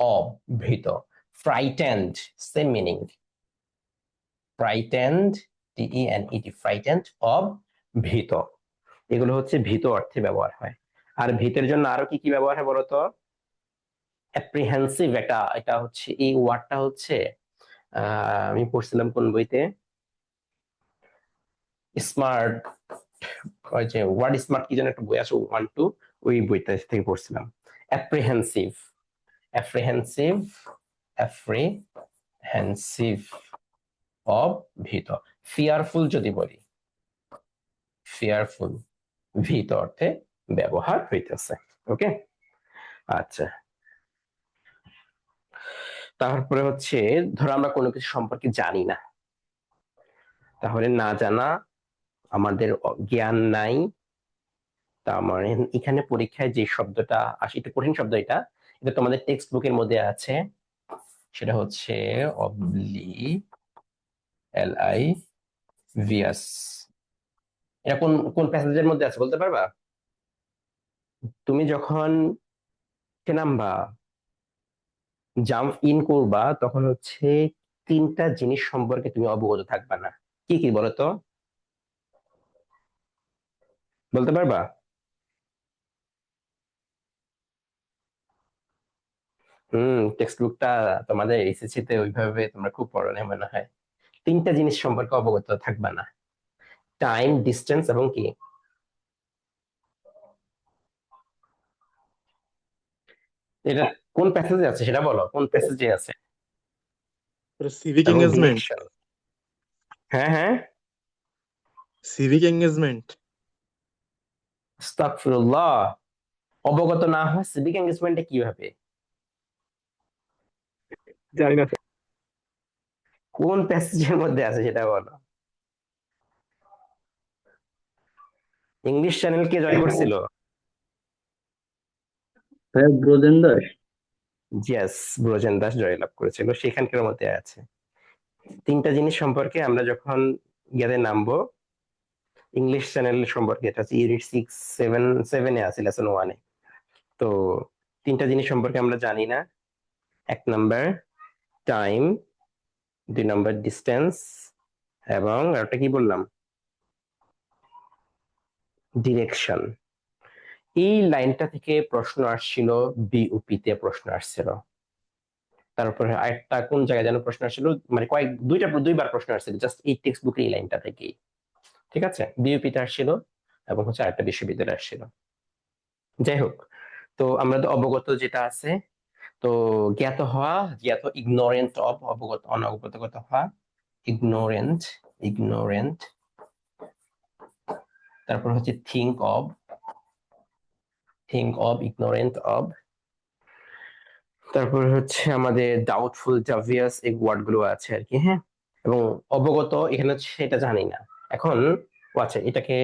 অব, ভীত। Frightened, same meaning, frightened, T E N E T, frightened of, ভীত। এগুলো হচ্ছে ভীত অর্থে ব্যবহার হয়। আর ভীতের জন্য আরো কি কি ব্যবহার হয় বলতো? অ্যাপ্রিহেন্সিভ, এটা হচ্ছে, এই ওয়ার্ডটা হচ্ছে আমি পড়ছিলাম কোন বইতে, স্মার্ট, ওই যে ওয়ার্ড স্মার্ট কি যেন একটা বই আছে, 1 2, ওই বইটা থেকে পড়ছিলাম। অ্যাপ্রিহেন্সিভ, অ্যাপ্রিহেন্সিভ, অ্যাপ্রিহেন্সিভ অব, ভীত। ফিয়ারফুল যদি বলি, ফিয়ারফুল, ভীত অর্থে ব্যবহার হইতেছে। ওকে, আচ্ছা, তারপরে হচ্ছে ধরো আমরা কোনো কিছু সম্পর্কে জানি না, তাহলে না জানা, আমাদের জ্ঞান নাই, তার মানে এখানে পরীক্ষায় যে শব্দটা আসে, একটু কঠিন শব্দ এটা, এটা তোমাদের টেক্সট বুকের মধ্যে আছে, সেটা হচ্ছে অবলিভিয়াস। এটা কোন কোন প্যাসেজের মধ্যে আছে বলতে পারবা? তুমি যখন নামবা, জাম্প ইন করবা, তখন হচ্ছে তিনটা জিনিস সম্পর্কে তুমি অবগত থাকবা না, কি কি বলো তো, বলতে পারবা? টেক্সট বুকটা তোমাদের এসএসসি তে ওইভাবে তোমরা খুব পড়ো না মনে হয়। তিনটা জিনিস সম্পর্কে অবগত থাকবা না, টাইম, ডিস্টেন্স এবং কি, এটা কোন প্যাসেজে আছে সেটা বলো, কোন প্যাসেজে আছে? সিভিক এবং এঙ্গেজমেন্ট। ডিরেকশন। হ্যাঁ হ্যাঁ, সিভিক এঙ্গেজমেন্ট। আস্তাগফিরুল্লাহ, অবগত না হয় সিভিক এঙ্গেজমেন্টে কিভাবে? জানি না স্যার। কোন প্যাসেজের মধ্যে আছে সেটা বলো। ইংলিশ চ্যানেল কে জয় করছিল? ভাইয়া ব্রজেন দাস। ইয়েস, ব্রজেন দাস জয়লাভ করেছিল, সেখানকার মধ্যে আছে। তিনটা জিনিস সম্পর্কে আমরা যখন ইয়াতে নামবো, ইংলিশ চ্যানেল সম্পর্কে, এটা হচ্ছে ইউনিট 6-7 আছে, লেসন 1-এ। তো তিনটা জিনিস সম্পর্কে আমরা জানি না। 1 নাম্বার টাইম, 2 নাম্বার ডিস্টেন্স, এবং আরেকটা কি বললাম, ডিরেকশন। এই লাইনটা থেকে প্রশ্ন আসছিল, বিউপি তে প্রশ্ন আসছিল। তারপরে আরেকটা কোন জায়গায় যেন প্রশ্ন আসছিল, মানে দুইবার প্রশ্ন আসছিল জাস্ট এই টেক্সট বুকের এই লাইনটা থেকেই। ঠিক আছে, বিউপি তে আসছিল এবং হচ্ছে আরেকটা বিশ্ববিদ্যালয়ে আসছিল। যাই হোক, তো আমরা তো অবগত যেটা আছে, তো জ্ঞাত হওয়া, জ্ঞাত, ইগনোরেন্ট অব, অবগত অনবগত হওয়া, ইগনোরেন্ট, ইগনোরেন্ট। তারপর হচ্ছে think of, think of, ignorant of. তারপর হচ্ছে আমাদের ডাউটফুল, ডাবিয়াস, এই ওয়ার্ড গুলো আছে আর কি, হ্যাঁ। এবং অবগত এখানে হচ্ছে এটা জানি না। এখন আচ্ছা, এটাকে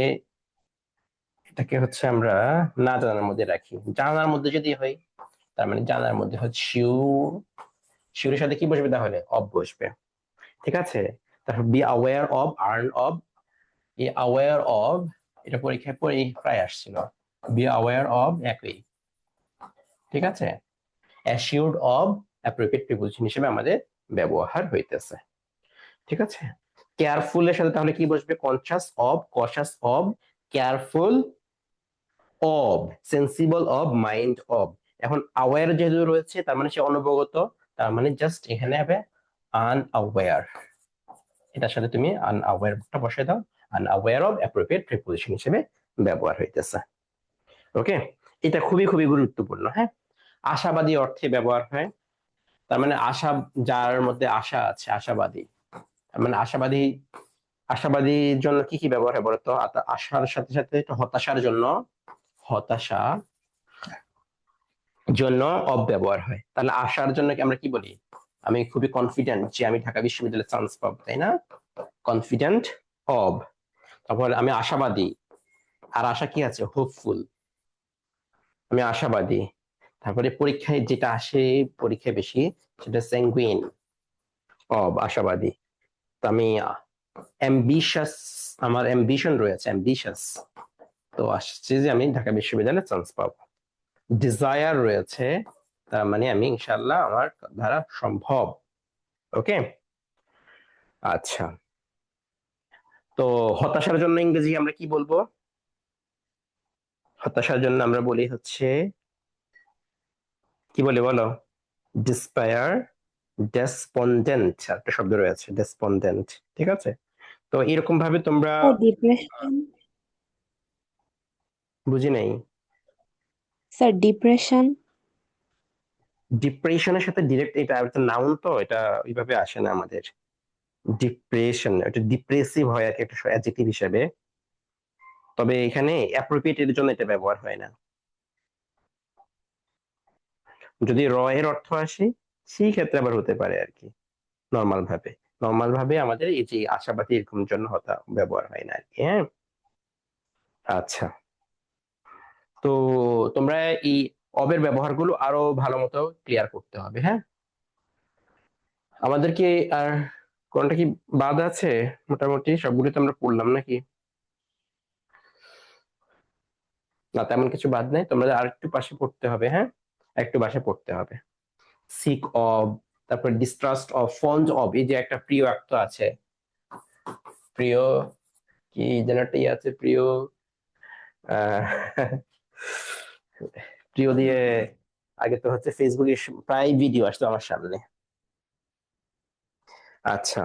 এটাকে হচ্ছে আমরা না জানার মধ্যে রাখি। জানার মধ্যে যদি হয়, তার মানে জানার মধ্যে হচ্ছে শিওর, শিওরের সাথে কি বসবে তাহলে, অব বসবে। ঠিক আছে, তারপর be aware of, earn of. এই অ্যাওয়্যার অব, এটা পরীক্ষায় প্রায় আসছিল। বি অ্যাওয়্যার অব একই। ঠিক আছে, অ্যাসিউরড অব অ্যাপ্রোপ্রিয়েট প্রিপোজিশন হিসেবে আমাদের ব্যবহার হইতেছে। ঠিক আছে, কেয়ারফুল এর সাথে তাহলে কি বসবে, conscious of, কশাস of, careful of, sensible of, mind of. এখন অ্যাওয়্যার যেহেতু রয়েছে, তার মানে সে অনবগত, তার মানে জাস্ট এখানে হবে আনঅ্যাওয়্যার। এটার সাথে তুমি আনঅ্যাওয়্যারটা বসায় দাও, আনঅ্যাওয়্যার অব অ্যাপ্রোপ্রিয়েট প্রিপোজিশন হিসেবে ব্যবহার হইতেছে। ওকে, এটা খুবই খুবই গুরুত্বপূর্ণ, হ্যাঁ। আশাবাদী অর্থে ব্যবহার হয়, তার মানে আশা, যার মধ্যে আশা আছে, আশাবাদী। তার মানে আশাবাদী, আশাবাদীর জন্য কি কি ব্যবহার হয় বলতো, আশার সাথে সাথে একটু হতাশার জন্য, হতাশা জন্য অব ব্যবহার হয়। তাহলে আশার জন্য কি আমরা কি বলি, আমি খুবই কনফিডেন্ট যে আমি ঢাকা বিশ্ববিদ্যালয়ে চান্স পাবো, তাই না, কনফিডেন্ট অব। তারপর আমি আশাবাদী, আর আশা কি আছে, হোপফুল, আমি আশাবাদী। তারপরে পরীক্ষায় যেটা আসে, পরীক্ষায় বেশি, সেটা স্যাঙ্গুইন অব, আশাবাদী। তো আমি অ্যাম্বিশাস, আমার অ্যাম্বিশন রয়েছে, অ্যাম্বিশাস, তো আসছে যে আমি ঢাকা বিশ্ববিদ্যালয়ে চান্স পাবো। ডিজায়ার রয়েছে, তার মানে আমি ইনশাল্লাহ আমার দ্বারা সম্ভব। ওকে, আচ্ছা। তো হতাশার জন্য ইংরেজি আমরা কি বলবো, হতাশার জন্য আমরা বলি হচ্ছে, কি বলে বলো, ডিসপায়ার, ডেসপন্ডেন্ট, একটা শব্দ রয়েছে ডেসপন্ডেন্ট। ঠিক আছে, তো এরকম ভাবে তোমরা, ডিপ্রেশন। বুঝি নাই, স্যার ডিপ্রেশন। ডিপ্রেশনের সাথে ডিরেক্ট, এটা একটা নাউন, তো এটা ওইভাবে আসে না আমাদের। ডিপ্রেশন, এটা ডিপ্রেসিভ হয় আর কি, একটা অ্যাডজেক্টিভ হিসেবে। তবে এখানে অ্যাপ্রোপ্রিয়েট এর জন্য এটা ব্যবহার হয় না। যদি র এর অর্থ আসে, সেই ক্ষেত্রে আবার হতে পারে আর কি। নর্মাল ভাবে, নর্মাল ভাবে আমাদের এই যে আশাবাদী এরকম জন্য হতা ব্যবহার হয় না আর কি, হ্যাঁ। আচ্ছা, তো তোমরা এই অবের ব্যবহারগুলো আরো ভালো মতো ক্লিয়ার করতে হবে, হ্যাঁ। আমাদের কি আর কোনটা কি বাদ আছে, মোটামুটি সবগুলো তো আমরা পড়লাম নাকি, না তেমন কিছু বাদ নাই, তোমরা আর একটু পাশে পড়তে হবে, হ্যাঁ, একটু পাশে পড়তে হবে। সিক অব, তারপর ডিস্ট্রাস্ট অব, ফন্ড অব, এই যে একটা প্রিয় আক্ত আছে, প্রিয়, কি যেন একটা ইয়ে আছে, প্রিয়, আহ প্রিয় দিয়ে আগে তো হচ্ছে ফেসবুকে প্রায় ভিডিও আসতো আমার সামনে। আচ্ছা,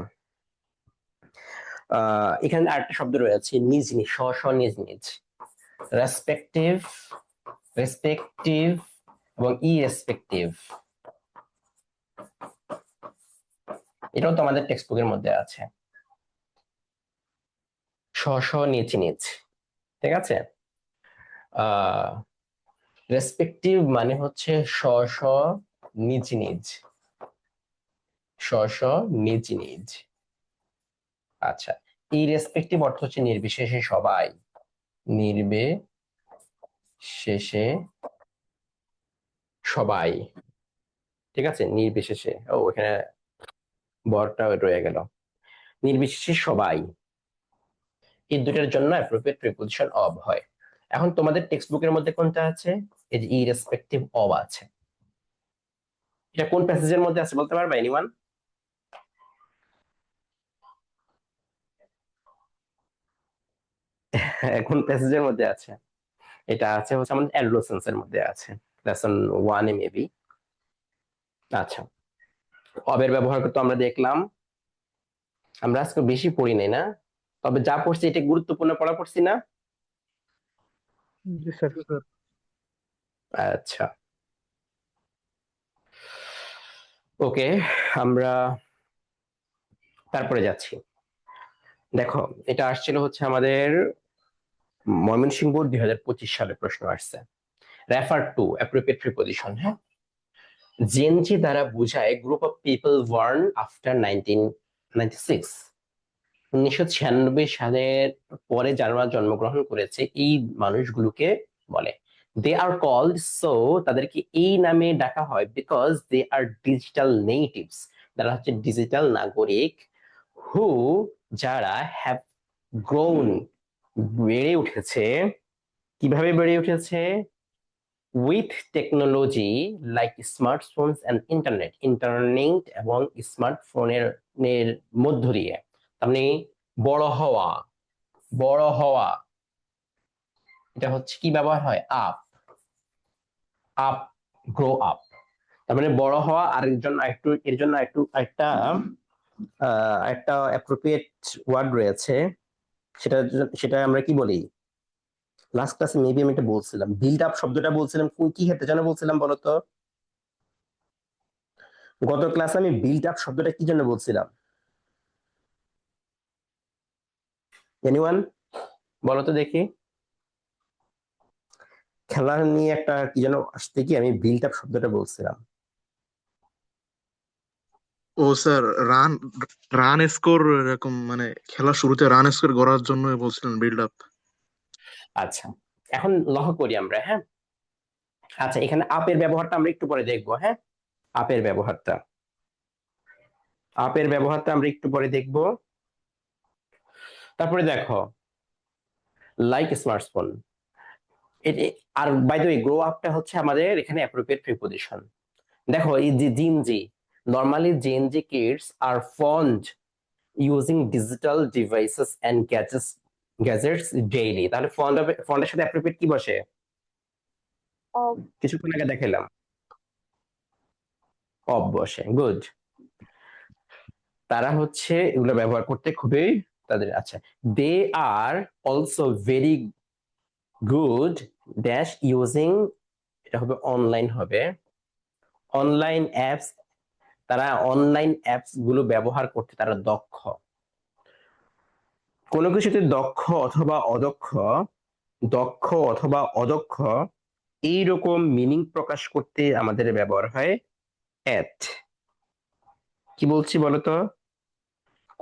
এখানে আরেকটা শব্দ রয়েছে, নিজ নিজ, স্ব স্ব, নিজ নিজ, রেসপেক্টিভ, রেসপেক্টিভ এবং ইরেসপেক্টিভ। এটাও তো আমাদের টেক্সট বুকের মধ্যে আছে, স্ব স্ব, নিজ নিজ। ঠিক আছে, রেসপেক্টিভ মানে হচ্ছে স্ব স্ব, নিজ নিজ, স্ব স্ব, নিজ নিজ। আচ্ছা, ইরেসপেক্টিভ অর্থ হচ্ছে নির্বিশেষে সবাই, নির্বিশেষে সবাই, ঠিক আছে, নির্বিশেষে। ও এখানে বরটা রয়ে গেল। নির্বিশেষে সবাই, এই দুটার জন্য অ্যাপ্রোপ্রিয়েট প্রিপোজিশন অব হয়। এখন তোমাদের টেক্সট বুকের মধ্যে কোনটা আছে? এই যে ইরেসপেক্টিভ অব আছে। এটা কোন প্যাসেজের মধ্যে আছে বলতে পারবে এনিওয়ান? কোন প্যাসেজের মধ্যে আছে? এটা আছে হচ্ছে আমাদের অ্যাডোলেসেন্স এর মধ্যে আছে, লেসন 1 এ মেবি। আচ্ছা, অবের ব্যবহার তো আমরা দেখলাম। আমরা আজকে বেশি পড়ি নাই না, তবে যা পড়ছি এটা গুরুত্বপূর্ণ পড়া পড়ছি না। জি স্যার। আচ্ছা, ওকে, আমরা তারপরে যাচ্ছি। দেখো, এটা আসছিল হচ্ছে আমাদের ময়মনসিংহ বোর্ড 2025 সালে প্রশ্ন আসছে। Refer to appropriate preposition. হ্যাঁ, জেনজি দ্বারা বোঝায় group of people born after 1996, 1996 সালের পরে যারা জন্মগ্রহণ করেছে এই মানুষগুলোকে বলে। দে আর কল্ড, সো তাদেরকে এই নামে ডাকা হয় because they are digital natives, তারা হচ্ছে ডিজিটাল নাগরিক। হু, যারা হ্যাভ গ্রোন, বেড়ে উঠেছে। কিভাবে বেড়ে উঠেছে? With technology like smartphones and internet, internet এবং স্মার্টফোনের মধ্য দিয়ে। তার মানে বড় হওয়া, বড় হওয়া, এটা হচ্ছে কি ব্যবহার হয়? Up, up, grow up. তার মানে বড় হওয়া। আর এর জন্য একটা অ্যাপ্রোপ্রিয়েট ওয়ার্ড রয়েছে, সেটা সেটা আমরা কি বলি? লাস্ট ক্লাসে মেবি আমি এটা বলছিলাম, বিল্ড আপ শব্দটা বলছিলাম, কি ক্ষেত্রে যেন বলছিলাম বলতো? গত ক্লাসে আমি বিল্ড আপ শব্দটা কি জন্য বলছিলাম? এনিওয়ান বলো তো দেখি। খেলা নিয়ে একটা কি যেন আসতে কি আমি বিল্ড আপ শব্দটা বলছিলাম। ও স্যার, রান রান স্কোর, এরকম মানে খেলার শুরুতে রান স্কোর করার জন্য বলছিলেন বিল্ড আপ। আচ্ছা, এখন লক্ষ্য করি আমরা। হ্যাঁ, আচ্ছা, এখানে আপের ব্যবহারটা আমরা একটু পরে দেখবো। হ্যাঁ, আপের ব্যবহারটা, আপের ব্যবহারটা আমরা একটু পরে দেখবো। তারপরে দেখো, লাইক স্মার্টফোন, আর বাই দ্য ওয়ে গ্রো আপটা হচ্ছে আমাদের এখানে অ্যাপ্রোপ্রিয়েট প্রিপোজিশন। দেখো, এই যে Gen Z, normally Gen Z kids are fond using digital devices and gadgets daily. তাহলে ফন্ডের সাথে অ্যাপ্রোপ্রিয়েট কি বসে? of, কিছুক্ষণ আগে দেখাইলাম, অব বসে। গুড, তারা হচ্ছে এগুলো ব্যবহার করতে খুবই তাদের। আচ্ছা, they are also very good dash using, এটা হবে অনলাইন, হবে অনলাইন অ্যাপস, তারা অনলাইন অ্যাপস গুলো ব্যবহার করতে তারা দক্ষ। কোনো কিছুতে দক্ষ অথবা অদক্ষ, দক্ষ অথবা অদক্ষ, এইরকম মিনিং প্রকাশ করতে আমাদের ব্যবহার হয় এট। কি বলছি বলতো?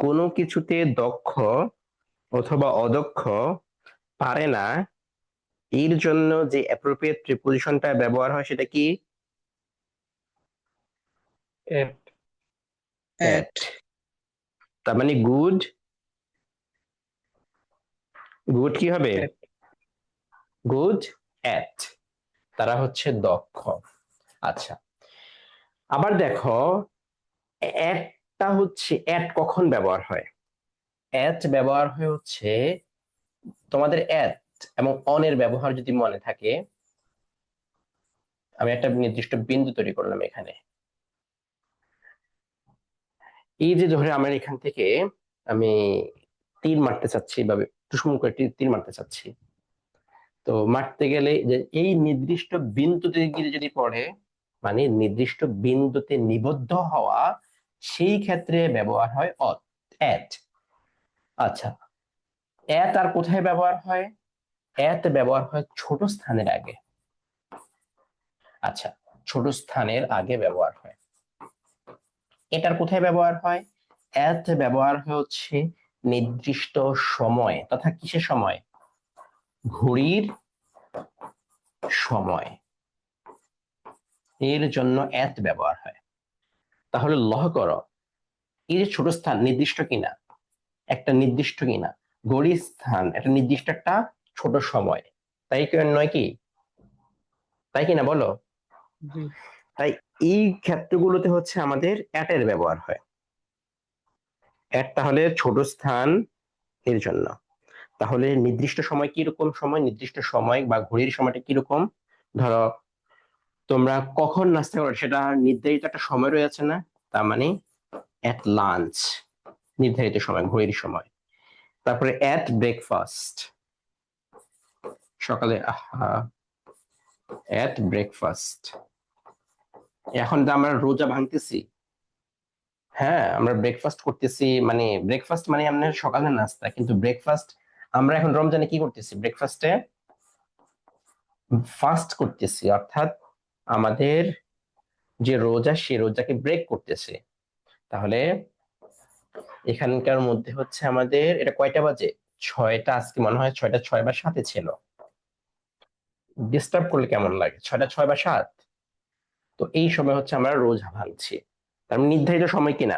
কোনো কিছুতে দক্ষ অথবা অদক্ষ, পারে না, এর জন্য যে অ্যাপ্রোপ্রিয়েট প্রিপোজিশনটা ব্যবহার হয় সেটা কি? এট। এট। তার মানে গুড, গুড কি হবে? এট। গুড এট, তারা হচ্ছে দক্ষ। আচ্ছা, আবার দেখো, এটটা হচ্ছে, এট কখন ব্যবহার হয়? এট ব্যবহার হয় হচ্ছে তোমাদের এট এবং অনের ব্যবহার যদি মনে থাকে, আমি একটা নির্দিষ্ট বিন্দু তৈরি করলাম এখানে। এই যে ধরে আমার এখান থেকে আমি তীর মারতে চাচ্ছি, বা টুসুম করে তীর মারতে চাচ্ছি, তো মারতে গেলে যে এই নির্দিষ্ট বিন্দুতে গিয়ে যদি পড়ে, মানে নির্দিষ্ট বিন্দুতে নিবদ্ধ হওয়া, সেই ক্ষেত্রে ব্যবহার হয় এট। আচ্ছা, এট আর কোথায় ব্যবহার হয়? এট ব্যবহার হয় ছোট স্থানের আগে। আচ্ছা, ছোট স্থানের আগে ব্যবহার হয়। এটার কোথায় ব্যবহার হয়? এট ব্যবহার হয় হচ্ছে নির্দিষ্ট সময়, তথা কিসের সময়? ঘড়ির সময়। এর জন্য এট ব্যবহার হয়। তাহলে লহ করো, এই যে ছোট স্থান নির্দিষ্ট কিনা, একটা নির্দিষ্ট কিনা, ঘড়ির স্থান একটা নির্দিষ্ট একটা ছোট সময়, তাই কি নয় কি? তাই কিনা বলো? জি তাই এই ক্ষেত্রগুলোতে হচ্ছে আমাদের এট এর ব্যবহার হয়। এট তাহলে ছোট স্থান এর জন্য। তাহলে নির্দিষ্ট সময় কিরকম সময়, নির্দিষ্ট সময় বা ঘড়ির সময়টা কিরকম? ধরো তোমরা কখন নাস্তা করো সেটা নির্ধারিত একটা সময় রয়েছে না, তার মানে এট লাঞ্চ, নির্ধারিত সময় ঘড়ির সময়। তারপরে এট ব্রেকফাস্ট, সকালে এট ব্রেকফাস্ট। এখন তো আমরা রোজা ভাঙতেছি, হ্যাঁ আমরা ব্রেকফাস্ট করতেছি, মানে ব্রেকফাস্ট মানে আমাদের সকালের নাস্তা, কিন্তু ব্রেকফাস্ট আমরা এখন রমজানে কি করতেছি? ব্রেকফাস্টে ফাস্ট করতেছি, অর্থাৎ আমাদের যে রোজা সে রোজাকে ব্রেক করতেছে। তাহলে এখানকার মধ্যে হচ্ছে আমাদের এটা কয়টা বাজে? 6টা, আজকে মনে হয় 6টা 6 বা 7 ছিল। ডিস্টার্ব করলে কেমন লাগে? 6টা 6 বা 7। তো এই সময় হচ্ছে আমরা রোজা ভাঙছি, তার মানে নির্ধারিত সময় কিনা।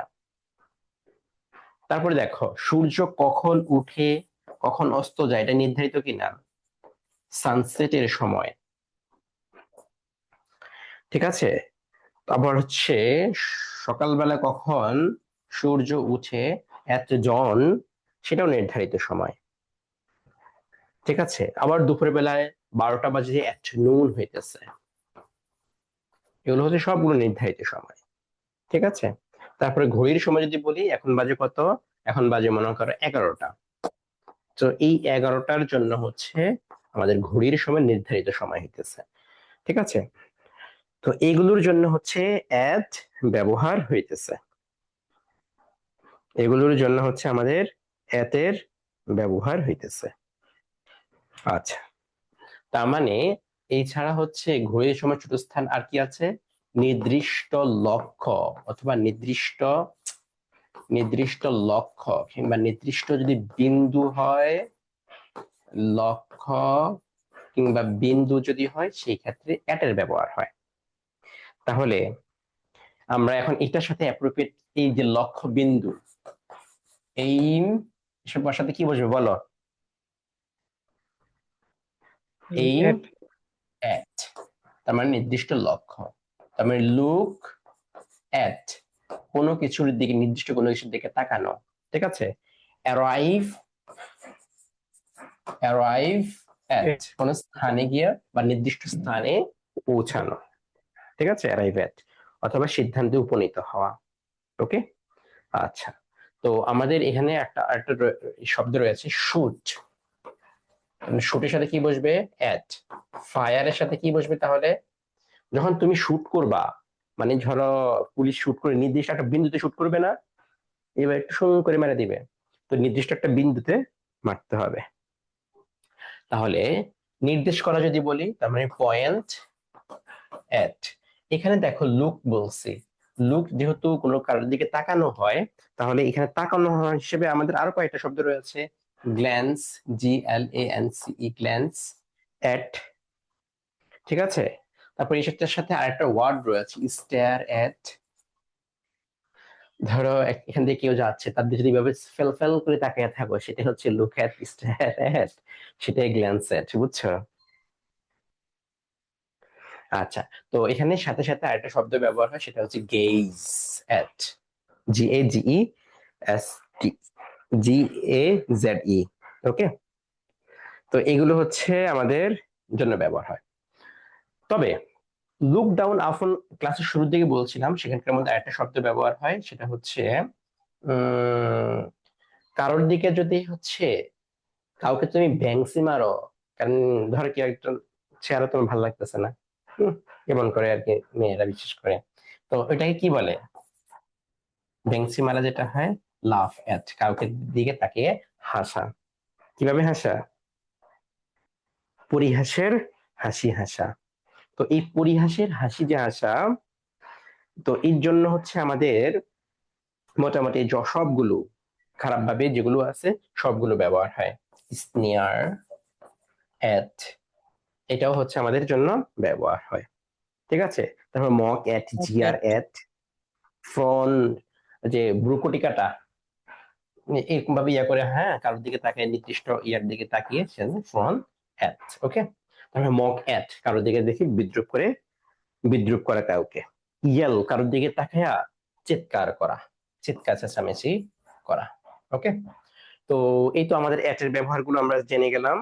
তারপরে দেখো সূর্য কখন উঠে কখন অস্ত যায় এটা নির্ধারিত কিনা, সানসেটের সময়, ঠিক আছে। আবার হচ্ছে সকালবেলা কখন সূর্য উঠে এত জন, সেটাও নির্ধারিত সময়, ঠিক আছে। আবার দুপুরের বেলায় 12টা বাজে এত নুন হইতেছে, এগুলো হচ্ছে সবগুলো নির্ধারিত সময়, ঠিক আছে। তারপরে ঘড়ির সময় যদি বলি, এখন বাজে কত? এখন বাজে মনে করো 11টা। তো এই 11টার জন্য হচ্ছে আমাদের ঘড়ির সময় নির্ধারিত সময় হইতেছে, ঠিক আছে। তো এইগুলোর জন্য হচ্ছে এট ব্যবহার হইতেছে, এগুলোর জন্য হচ্ছে আমাদের এট এর ব্যবহার হইতেছে। আচ্ছা, তার মানে এই ছাড়া হচ্ছে ঘড়ির সময় ছোট স্থান আর কি আছে? নির্দিষ্ট লক্ষ্য অথবা নির্দিষ্ট নির্দিষ্ট লক্ষ্য কিংবা নির্দিষ্ট যদি বিন্দু হয়, লক্ষ্য কিংবা বিন্দু যদি হয়, সেই ক্ষেত্রে এট এর ব্যবহার হয়। তাহলে আমরা এখন এটার সাথে অ্যাপ্রোপ্রিয়েট, এই যে লক্ষ্য বিন্দু, এইম, এসবের সাথে কি বসবে বলো? এইম এট এট, তার মানে নির্দিষ্ট লক্ষ্য, তার মানে লুক এট, কোনো কিছুর দিকে, নির্দিষ্ট কোনো কিছুর দিকে তাকানো, ঠিক আছে। অ্যারাইভ, অ্যারাইভ এট, কোন স্থানে গিয়ে বা নির্দিষ্ট স্থানে পৌঁছানো, ঠিক আছে, অ্যারাইভ এট, অথবা সিদ্ধান্তে উপনীত হওয়া। ওকে, আচ্ছা। তো আমাদের এখানে একটা শব্দ রয়েছে শুট, শুটের সাথে কি বসবে? এট। ফায়ারের সাথে কি বসবে তাহলে? যখন তুমি শুট করবা, মানে ধরো পুলিশ শুট করে নির্দিষ্ট একটা বিন্দুতে শুট করবে না, এবার একটু সুন্দর করে মেরে দিবে, তো নির্দিষ্ট একটা বিন্দুতে মারতে হবে। তাহলে নির্দেশ করা যদি বলি, তার মানে পয়েন্ট এট। এখানে দেখো লুক বলছি, লুক যেহেতু কোনো কারোর দিকে তাকানো হয়, তাহলে এখানে তাকানো হয় হিসেবে আমাদের আরো কয়েকটা শব্দ রয়েছে। গ্ল্যান্স, GLANCE, গ্ল্যান্স, এট, ঠিক আছে। তারপর এটার সাথে আরেকটা ওয়ার্ড রয়েছে, স্টেয়ার এট। ধরো এখান দিয়ে কেউ যাচ্ছে, তার দিকে যদি ভাবে ফেল ফেল করে তাকিয়ে থাকো, সেটা হচ্ছে লুক এট, স্টেয়ার এট, সেটাই গ্ল্যান্স এট, বুঝছো? আচ্ছা, তো এখানে সাথে সাথে আরেকটা শব্দ ব্যবহার হয়, সেটা হচ্ছে গেজ এট, GAGEST, GAZE, ওকে। তো এগুলো হচ্ছে আমাদের জন্য ব্যবহার হয়। তবে লুক ডাউন আপন ক্লাসের শুরুর দিকে বলছিলাম, সেখানকার মধ্যে আরেকটা শব্দ ব্যবহার হয়, সেটা হচ্ছে কারোর দিকে যদি হচ্ছে কাউকে তুমি ভ্যাংসি মারো, কারণ ধরো কি একজন চেহারা তোমার ভালো লাগতেছে না, এমন করে আর কি মেয়েরা বিশেষ করে, তো ওইটাকে কি বলে? ভেংসি মারা যেটা হয়, লাফ এট, কাউকে দিকে তাকিয়ে হাসা। কিভাবে হাসা? পরিহাসের হাসি হাসা। তো এই পরিহাসের হাসি যে হাসা, তো এর জন্য হচ্ছে আমাদের মোটামুটি সবগুলো খারাপ ভাবে যেগুলো আছে সবগুলো ব্যবহার হয়। স্নেয়ার এট, এটাও হচ্ছে আমাদের জন্য ব্যবহার হয়, ঠিক আছে, তারপর মক এট, Okay. জিআর এট, ফ্রন, যে ব্রুকটিকাটা এরকম ভাবে ইয়া করে, হ্যাঁ, কারোর দিকে তাকিয়ে নির্দিষ্ট ইয়ার দিকে তাকিয়ে সে ফ্রন এট। ওকে, তারপরে মক এট, কারোর দিকে দেখি বিদ্রুপ করা কাউকে। ইয়েল, কারোর দিকে তাকায়া চিৎকার করা, চিৎকার চেঁচামেচি করা। ওকে, তো এই তো আমাদের এট এর ব্যবহারগুলো আমরা জেনে গেলাম।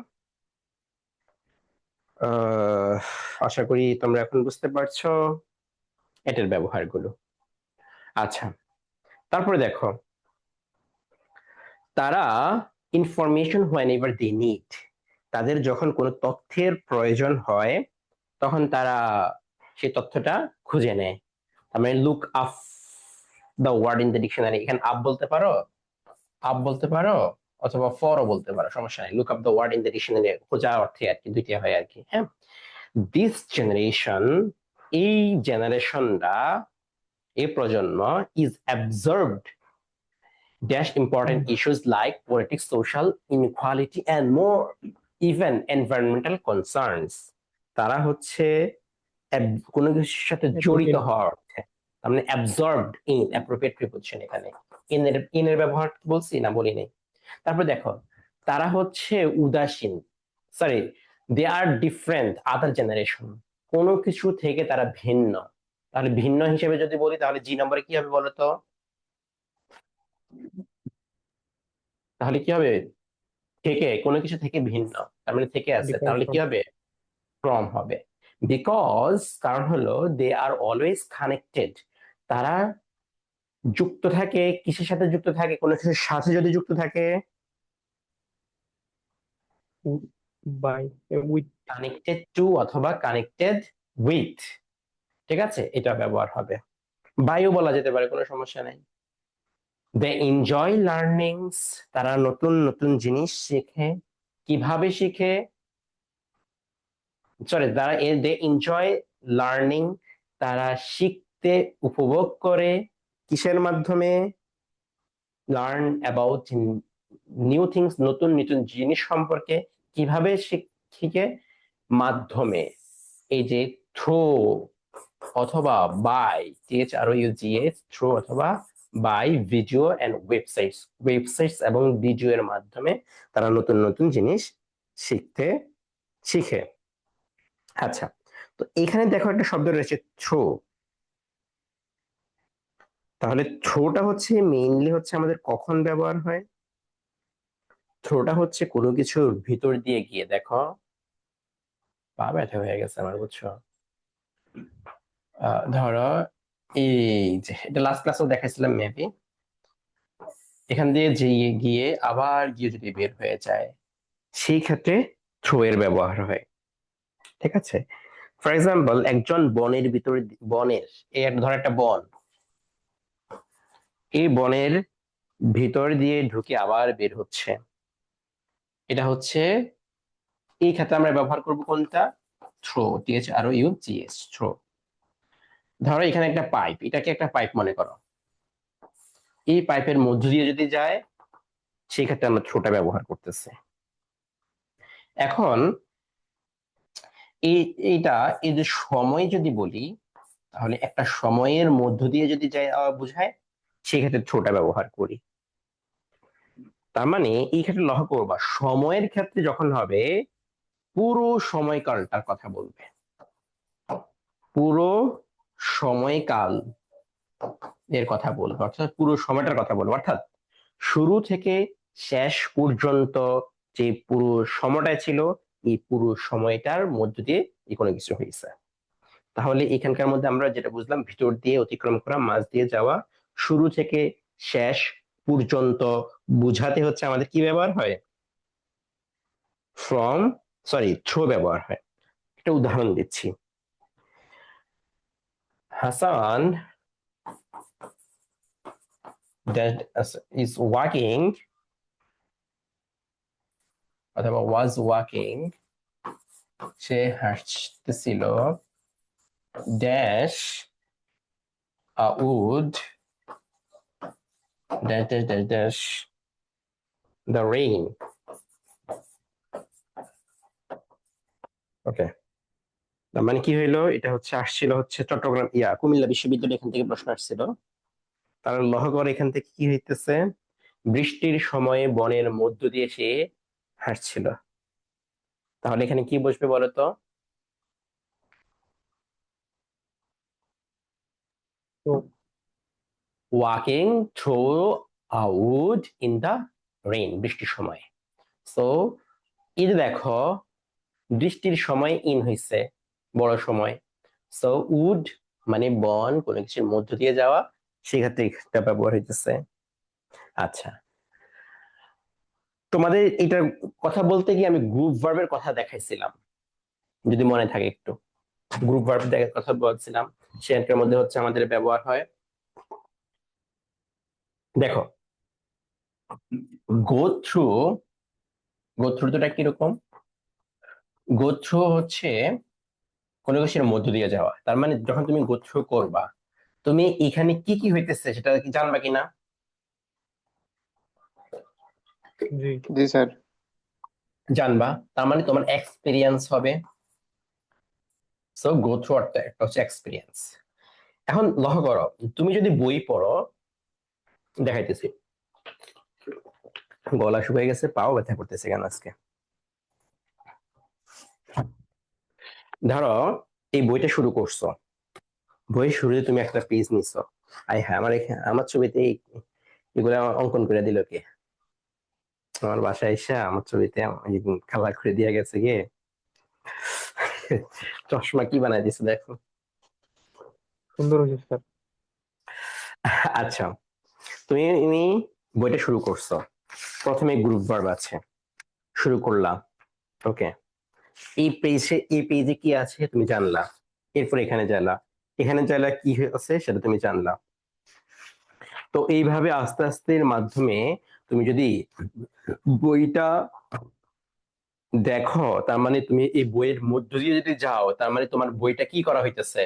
আশা করি তোমরা এখন বুঝতে পারছো এটের ব্যবহারগুলো। আচ্ছা, তারপরে দেখো, তারা information whenever they need, তাদের যখন কোনো তথ্যের প্রয়োজন হয় তখন তারা সেই তথ্যটা খুঁজে নেয়। তার মানে look up the word in the dictionary, এখানে আপ বলতে পারো অথবা ফরও বলতে পারো, সমস্যা নেই। Look up the word in the dictionary খোঁজা অর্থে আর কি, দুইটা হয় আর কি। হ্যাঁ, দিস জেনারেশন, এই জেনারেশনটা, এই প্রজন্ম, is absorbed dash important issues like politics, social inequality and more, even environmental concerns। তারা হচ্ছে কোনো কিছুর সাথে জড়িত হওয়ার অর্থে, তার মানে অ্যাবজর্বড ইন, অ্যাপ্রোপ্রিয়েট প্রিপোজিশন এখানে। ইনের ব্যবহার বলছি না, বলি নাই। তারপর দেখো, তারা হচ্ছে উদাসীন, সরি, দে আর ডিফারেন্ট আদার জেনারেশন, কোনো কিছু থেকে তারা ভিন্ন। তাহলে ভিন্ন হিসেবে যদি বলি তাহলে জি নম্বরে কি হবে বলতো? তাহলে কি হবে? থেকে, কোনো কিছু থেকে ভিন্ন, তার মানে থেকে আছে, Different তাহলে কি from. হবে? ফ্রম হবে। বিকজ, কারণ হলো দে আর অলওয়েজ কানেক্টেড, তারা যুক্ত থাকে, কিসের সাথে যুক্ত থাকে? কোনো কিছুর সাথে যদি যুক্ত থাকে, By. With. কানেক্টেড টু অথবা কানেক্টেড উইথ, ঠিক আছে, এটা ব্যবহার হবে। বায়ু বলা যেতে পারে, কোনো সমস্যা নেই। দে এনজয় লার্নিংস, তারা নতুন নতুন জিনিস শেখে। কিভাবে শিখে? সরি, তারা দে এনজয় লার্নিং, তারা শিখতে উপভোগ করে। কিসের মাধ্যমে? লার্ন অ্যাবাউট নিউ থিংস, নতুন নতুন জিনিস সম্পর্কে। কিভাবে শিখে? মাধ্যমে, এই যে থ্রু অথবা বাই, THROUGH, থ্রু অথবা বাই ভিডিও এন্ড ওয়েবসাইটস এবং ভিডিও এর মাধ্যমে তারা নতুন নতুন জিনিস শিখে। আচ্ছা, তো এখানে দেখো একটা শব্দ রয়েছে থ্রো। তাহলে থ্রোটা হচ্ছে মেইনলি হচ্ছে আমাদের কখন ব্যবহার হয়? থ্রোটা হচ্ছে কোনো কিছুর ভিতর দিয়ে গিয়ে, দেখো পা ব্যথা হয়ে গেছে আমার, বুঝছো? ধরো এই যে, এটা লাস্ট ক্লাসেও দেখাইছিলাম মেবি, এখান দিয়ে গিয়ে আবার গিয়ে যদি বের হয়ে যায়, সেই ক্ষেত্রে থ্রো এর ব্যবহার হয়। ঠিক আছে, ফর এক্সাম্পল, একজন বনের ভিতরে, বনের, এই ধর একটা বন, এই বনের ভিতর দিয়ে ঢুকে আবার বের হচ্ছে, এটা হচ্ছে, এই ক্ষেত্রে আমরা ব্যবহার করব কোনটা? Through, THROUGH, through. ধরো এখানে একটা পাইপ, এটাকে একটা পাইপ মনে করো, এই পাইপের মধ্য দিয়ে যদি যায়, সেই ক্ষেত্রে আমরা থ্রোটা ব্যবহার করতেছি। এখন এই এইটা, এই যে সময় যদি বলি, তাহলে একটা সময়ের মধ্য দিয়ে যদি যায় বোঝায়, সেই ক্ষেত্রে থ্রোটা ব্যবহার করি। তার মানে এই ক্ষেত্রে লক্ষ্য করবা, সময়ের ক্ষেত্রে যখন হবে, পুরো সময়কালটার কথা বলবে, পুরো সময়কাল এর কথা বলবো, অর্থাৎ পুরো সময়টার কথা বলবো, অর্থাৎ শুরু থেকে শেষ পর্যন্ত যে পুরো সময়টা ছিল, এই পুরো সময়টার মধ্য দিয়ে এই কোনো কিছু হয়েছে। তাহলে এখানকার মধ্যে আমরা যেটা বুঝলাম, ভিতর দিয়ে অতিক্রম করা, মাঝ দিয়ে যাওয়া, শুরু থেকে শেষ পর্যন্ত বুঝাতে হচ্ছে আমাদের কি ব্যবহার হয়? ফ্রম, সরি, থ্রো ব্যবহার হয়। একটা উদাহরণ দিচ্ছি। হাসান that is walking অথবা was walking, সে হাঁটতেছিল, dash would dash the rain. Okay, তার মানে কি হইলো, এটা হচ্ছে আসছিল হচ্ছে চট্টগ্রাম কুমিল্লা বিশ্ববিদ্যালয়, এখান থেকে প্রশ্ন আসছিল। তার লহগড় এখান থেকে কি হইতেছে, বৃষ্টির সময়ে বনের মধ্য দিয়ে সে হাঁটছিল। তাহলে এখানে কি বসবে বলতো? তো walking through a wood in the rain, বৃষ্টির সময়। সো এই যে দেখো, বৃষ্টির সময় ইন হইছে, বড় সময়। সো উড মানে বন, কোনো কিছুর মধ্য দিয়ে যাওয়া, সেক্ষেত্রে এটা ব্যবহার হইতেছে। আচ্ছা, তোমাদের এটার কথা বলতে গিয়ে আমি গ্রুপ ভার্বের কথা দেখাইছিলাম, যদি মনে থাকে একটু। গ্রুপ ভার্ব দেখার কথা বলছিলাম, সেটার মধ্যে হচ্ছে আমাদের ব্যবহার হয়, দেখো, গো থ্রু। গো থ্রুটা কিরকম? গো থ্রু হচ্ছে কোনো কিছুর মধ্য দিয়ে যাওয়া। তার মানে যখন তুমি গো থ্রু করবা, তুমি এখানে কি কি হইতেছে সেটা কি জানবা কিনা? জি জি স্যার। জানবা, তার মানে তোমার এক্সপিরিয়েন্স হবে। সো গো থ্রু অর্থ একটা হচ্ছে এক্সপিরিয়েন্স। এখন লক্ষ্য করো, তুমি যদি বই পড়ো, দেখাইতেছি, গলা শুকিয়ে গেছে, পাও ব্যথা করতেছে কেন আজকে। ধরো এই বইটা শুরু করছো, বইয়ের শুরুতে তুমি একটা পেজ নিছো, আই হ্যাঁ, আমার ছবিতে এগুলো অঙ্কন করে দিল কে? আমার বাসায় এসে আমার ছবিতে কালার করে দিয়ে গেছে কে? চশমা কি বানাই দিছে দেখো। সুন্দর হয়েছে স্যার। আচ্ছা, তুমি বইটা শুরু করছো, প্রথমে গ্রুপ ভার্ব আছে, শুরু করলাম, ওকে। এই পেজে কি আছে তুমি জানলা, এরপর এখানে জানলা, এখানে জানলা কি আছে সেটা তুমি জানলা। তো এইভাবে আস্তে আস্তে এর মাধ্যমে তুমি যদি বইটা দেখো, তার মানে তুমি এই বইয়ের মধ্য দিয়ে যদি যাও, তার মানে তোমার বইটা কি করা হইতেছে,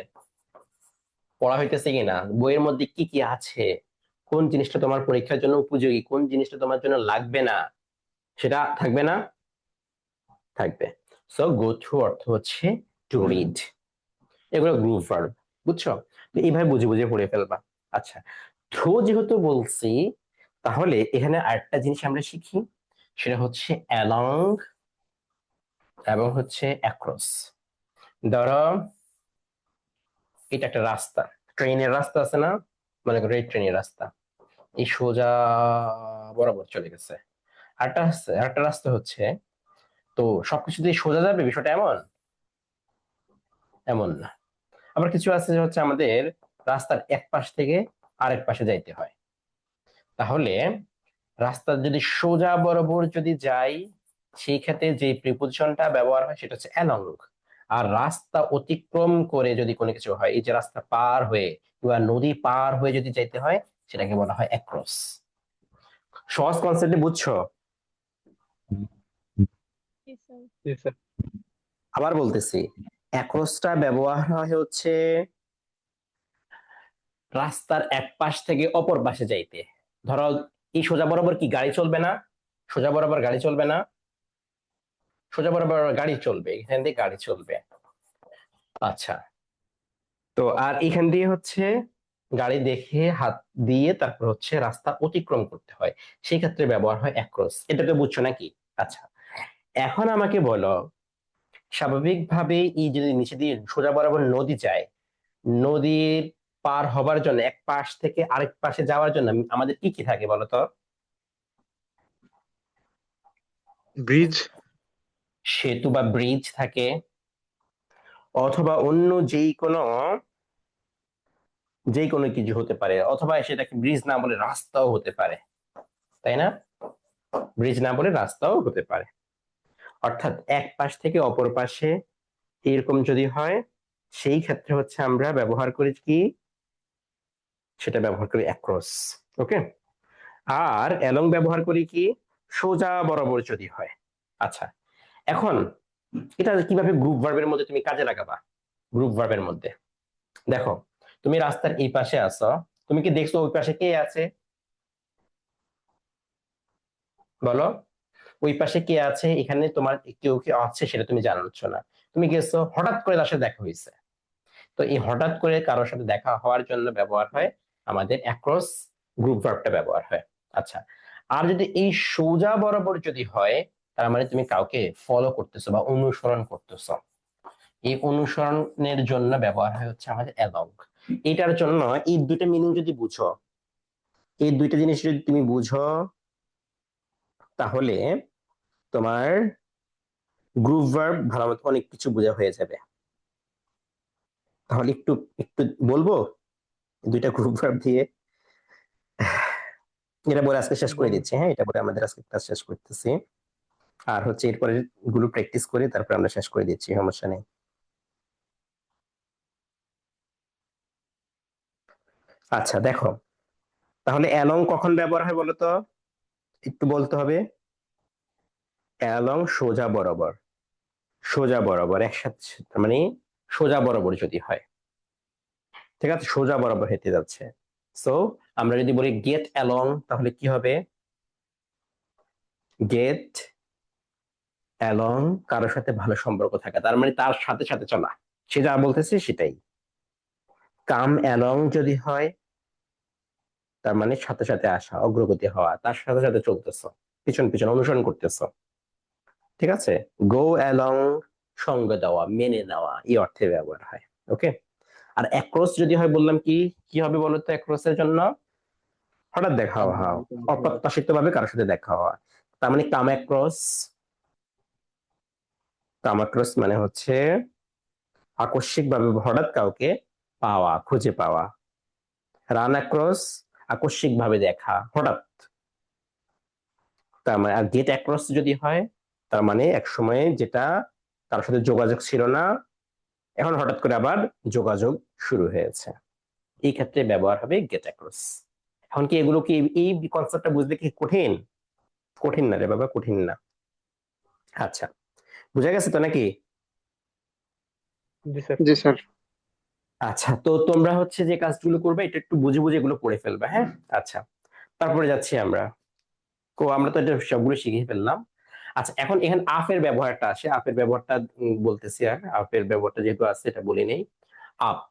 পড়া হইতেছে কিনা, বইয়ের মধ্যে কি কি আছে, কোন জিনিসটা তোমার পরীক্ষার জন্য উপযোগী, কোন জিনিসটা তোমার জন্য লাগবে না, সেটা থাকবে না, থাকবে। সো গো থ্রু অর্থ হচ্ছে টু রিড। এগুলো গ্রুপ ভার্ব, বুঝছো? তো এইভাবে বুঝে বুঝে পড়ে ফেলবা। আচ্ছা, থ্রু যেহেতু বলছি, তাহলে এখানে আরেকটা জিনিস আমরা শিখি, সেটা হচ্ছে অ্যালং এবং হচ্ছে অ্যাক্রস। ধরো এটা একটা রাস্তা, ট্রেনের রাস্তা আছে না, মনে করো এই ট্রেনের রাস্তা, এই সোজা বরাবর চলে গেছে। আরেকটা রাস্তা হচ্ছে, তো সবকিছু দিয়ে সোজা যাবে বিষয়টা এমন, এমন না। আবার কিছু আছে যে হচ্ছে আমাদের রাস্তার এক পাশ থেকে আরেক পাশে যাইতে হয়। তাহলে রাস্তা যদি সোজা বরাবর যদি যাই, সেই ক্ষেত্রে যে প্রিপোজিশনটা ব্যবহার হয় সেটা হচ্ছে অ্যালং। আর রাস্তা অতিক্রম করে যদি কোনো কিছু হয়, এই যে রাস্তা পার হয়ে কিংবা নদী পার হয়ে যদি যাইতে হয়, সেটাকে বলা হয় অ্যাক্রস। সহজ কনসেপ্টে বুঝছো? জি স্যার। জি স্যার। আবার বলতেছি, অ্যাক্রসটা ব্যবহার হয় হচ্ছে রাস্তার এক পাশ থেকে অপর পাশে যাইতে। ধরো এই সোজা বরাবর কি গাড়ি চলবে না? সোজা বরাবর গাড়ি চলবে না, সোজা বরাবর গাড়ি চলবে, এখান দিয়ে গাড়ি চলবে। আচ্ছা, তো আর এখান দিয়ে হচ্ছে গাড়ি দেখে হাত দিয়ে তারপর হচ্ছে রাস্তা অতিক্রম করতে হয়, সেই ক্ষেত্রে ব্যবহার হয় অ্যাক্রস। এটা তো বুঝছো নাকি? আচ্ছা, এখন আমাকে বলো, স্বাভাবিকভাবে এই যদি নিচে দিয়ে সোজা বরাবর নদী যায়, নদীর পার হবার জন্য এক পাশ থেকে আরেক পাশে যাওয়ার জন্য আমাদের কি কি থাকে বলতো? ব্রিজ। সেতু বা ব্রিজ থাকে, অথবা অন্য যেই কোনো কিছু হতে পারে, অথবা সেটাকে ব্রিজ না বলে রাস্তাও হতে পারে, তাই না? ব্রিজ না বলে রাস্তাও হতে পারে। অর্থাৎ এক পাশ থেকে অপর পাশে এরকম যদি হয়, সেই ক্ষেত্রে হচ্ছে আমরা ব্যবহার করি কি, সেটা ব্যবহার করি অ্যাক্রস, ওকে। আর অ্যালং ব্যবহার করি কি, সোজা বরাবর যদি হয়। আচ্ছা, এখন এটা কিভাবে গ্রুপ ভার্বের মধ্যে তুমি কাজে লাগাবা? গ্রুপ ভার্বের মধ্যে দেখো, তুমি রাস্তার এই পাশে আছো, তুমি কি দেখছো ওই পাশে কে আছে? বলো, ওই পাশে কে আছে, এখানে তোমার কেউ কে আছে সেটা তুমি জানাচ্ছ না, তুমি গেছো হঠাৎ করে তার সাথে দেখা হয়েছে। তো এই হঠাৎ করে কারোর সাথে দেখা হওয়ার জন্য ব্যবহার হয় আমাদের অ্যাক্রস গ্রুপ ভার্বটা ব্যবহার হয়। আচ্ছা, আর যদি এই সোজা বরাবর যদি হয়, তার মানে তুমি কাউকে ফলো করতেছো বা অনুসরণ করতেছো। এই অনুসরণের জন্য ব্যবহার হয় হচ্ছে আমাদের অ্যালং। এটার জন্য এই দুইটা মিনিং যদি বুঝো, এই দুইটা জিনিস যদি তুমি বুঝো, তাহলে তোমার গ্রুপ ভার্ব ভালো মতো অনেক কিছু বোঝা হয়ে যাবে। তাহলে একটু একটু বলবো দুইটা গ্রুপ ভার্ব দিয়ে। এটা বলে আজকে শেষ করে বলুন। দিচ্ছি, হ্যাঁ, এটা বলে আমাদের আজকে ক্লাস শেষ করতেছি। আর হচ্ছে এরপরে গুলো প্র্যাকটিস করে তারপর আমরা শেষ করে দিচ্ছি, সমস্যা নেই। আচ্ছা দেখো, তাহলে অ্যালং কখন ব্যবহার হয় বলো তো, একটু বলতে হবে। অ্যালং সোজা বরাবর, সোজা বরাবর একসাথে, তার মানে সোজা বরাবর যদি হয়, ঠিক আছে, সোজা বরাবর হেঁটে যাচ্ছে। সো আমরা যদি বলি গেট অ্যালং, তাহলে কি হবে? গেট অ্যালং কারোর সাথে ভালো সম্পর্ক থাকা, তার মানে তার সাথে সাথে চলা, সে যা বলতেছে সেটাই। কাম অ্যালং যদি হয়, তার মানে সাথে সাথে আসা, অগ্রগতি হওয়া, তার সাথে সাথে চলতেছো, পিছন পিছন অনুসরণ করতেছো, ঠিক আছে। গো অ্যালং সঙ্গ দেওয়া, মেনে নেওয়া, এই অর্থে ব্যবহার হয়। ওকে। আর অ্যাক্রস যদি হয়, বললাম কি কি হবে বলতো অ্যাক্রসের জন্য? হঠাৎ দেখা হওয়া, অপ্রত্যাশিত ভাবে কারোর সাথে দেখা হওয়া। তার মানে কাম অ্যাক্রস, কাম অ্যাক্রস মানে হচ্ছে আকস্মিক ভাবে হঠাৎ কাউকে পাওয়া, খুঁজে পাওয়া। রান অ্যাক্রস আকস্মিক ভাবে দেখা, হঠাৎ। তার মানে আর গেট অ্যাক্রস যদি হয়, তার মানে এক সময়ে যেটা কারোর সাথে যোগাযোগ ছিল না, এখন হঠাৎ করে আবার যোগাযোগ শুরু হয়েছে, এই ক্ষেত্রে ব্যবহার হবে গেট অ্যাক্রস। এখন কি এগুলো কি, এই কনসেপ্টটা বুঝতে কি কঠিন? কঠিন না রে বাবা, কঠিন না। আচ্ছা, বুঝা গেছে তো নাকি? জি স্যার। জি স্যার। আচ্ছা, তো তোমরা হচ্ছে যে কাজগুলো করবে এটা একটু বুঝে বুঝে এগুলো করে ফেলবে, হ্যাঁ। আচ্ছা, তারপরে যাচ্ছি আমরা। আমরা তো এটা সবগুলো শিখে ফেললাম। আচ্ছা, এখন এখানে আপের ব্যবহারটা আসে, আপের ব্যবহারটা বলতেছি। আর আপের ব্যবহারটা যেহেতু আছে এটা বলি নেই। আপ,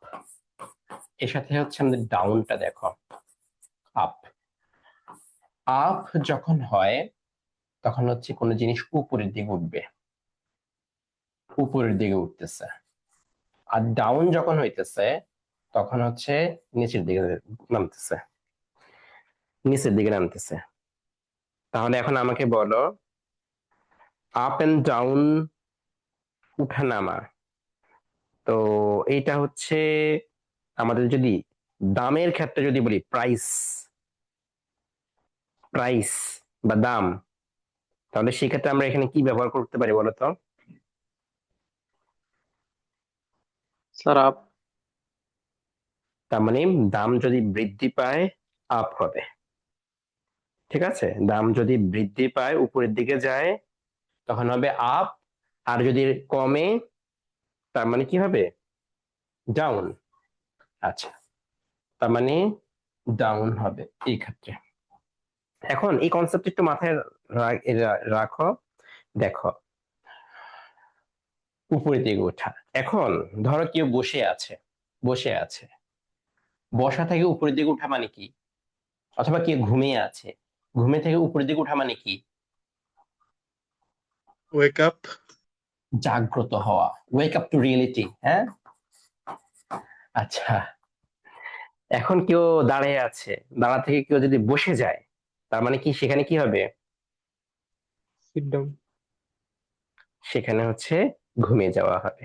এর সাথে হচ্ছে আমাদের ডাউনটা দেখো। আপ, আপ যখন হয় তখন হচ্ছে কোনো জিনিস উপরের দিকে উঠবে, উপরের দিকে উঠতেছে। আর ডাউন যখন হইতেছে তখন হচ্ছে নিচের দিকে নামতেছে, নিচের দিকে নামতেছে। তাহলে এখন আমাকে বলো, আপ এন্ড ডাউন, উঠানামা। তো এইটা হচ্ছে আমাদের যদি দামের ক্ষেত্রে যদি বলি, প্রাইস, প্রাইস বা দাম, তাহলে সেক্ষেত্রে আমরা এখানে কি ব্যবহার করতে পারি বলতো? Sir up. তার মানে দাম যদি বৃদ্ধি পায়, আপ হবে, ঠিক আছে। দাম যদি বৃদ্ধি পায়, উপরের দিকে যায়, তখন হবে আপ। আর যদি কমে, তার মানে কি হবে? ডাউন। আচ্ছা, তার মানে ডাউন হবে এই ক্ষেত্রে। এখন এই কনসেপ্ট একটু মাথায় রাখো। দেখো, উপরের দিকে ওঠা। এখন ধরো কেউ বসে আছে, বসে আছে, বসা থেকে উপরের দিকে ওঠা মানে কি? অথবা কেউ ঘুমিয়ে আছে, ঘুমে থেকে উপরের দিকে ওঠা মানে কি? Wake up. জাগ্রত হওয়া, ওয়েক আপ টু রিয়েলিটি, হ্যাঁ। আচ্ছা, এখন কেউ দাঁড়িয়ে আছে, দাঁড়া থেকে কেউ যদি বসে যায়, তার মানে কি সেখানে কি হবে? Sit down. সেখানে হচ্ছে ঘুমিয়ে যাওয়া হবে।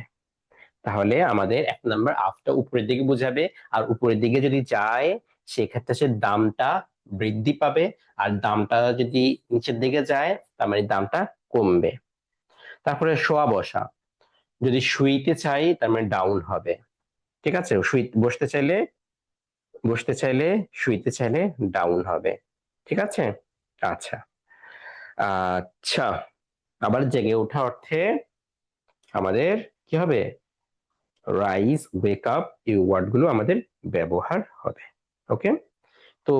তাহলে আমাদের 1 নম্বর আপটা উপরের দিকে বোঝাবে, আর উপরের দিকে যদি যায় সেক্ষেত্রে সে দামটা বৃদ্ধি পাবে, আর দামটা যদি নিচের দিকে যায় তার মানে দামটা কমবে। তারপরে শোয়া বসা, যদি শুইতে চাই তার মানে ডাউন হবে, ঠিক আছে। বসতে চাইলে, বসতে চাইলে, শুইতে চাইলে ডাউন হবে, ঠিক আছে। আচ্ছা, আচ্ছা, আবার জেগে ওঠা অর্থে আমাদের কি হবে? রাইজ, ওয়েক আপ, এই ওয়ার্ড গুলো আমাদের ব্যবহার হবে। ওকে। তো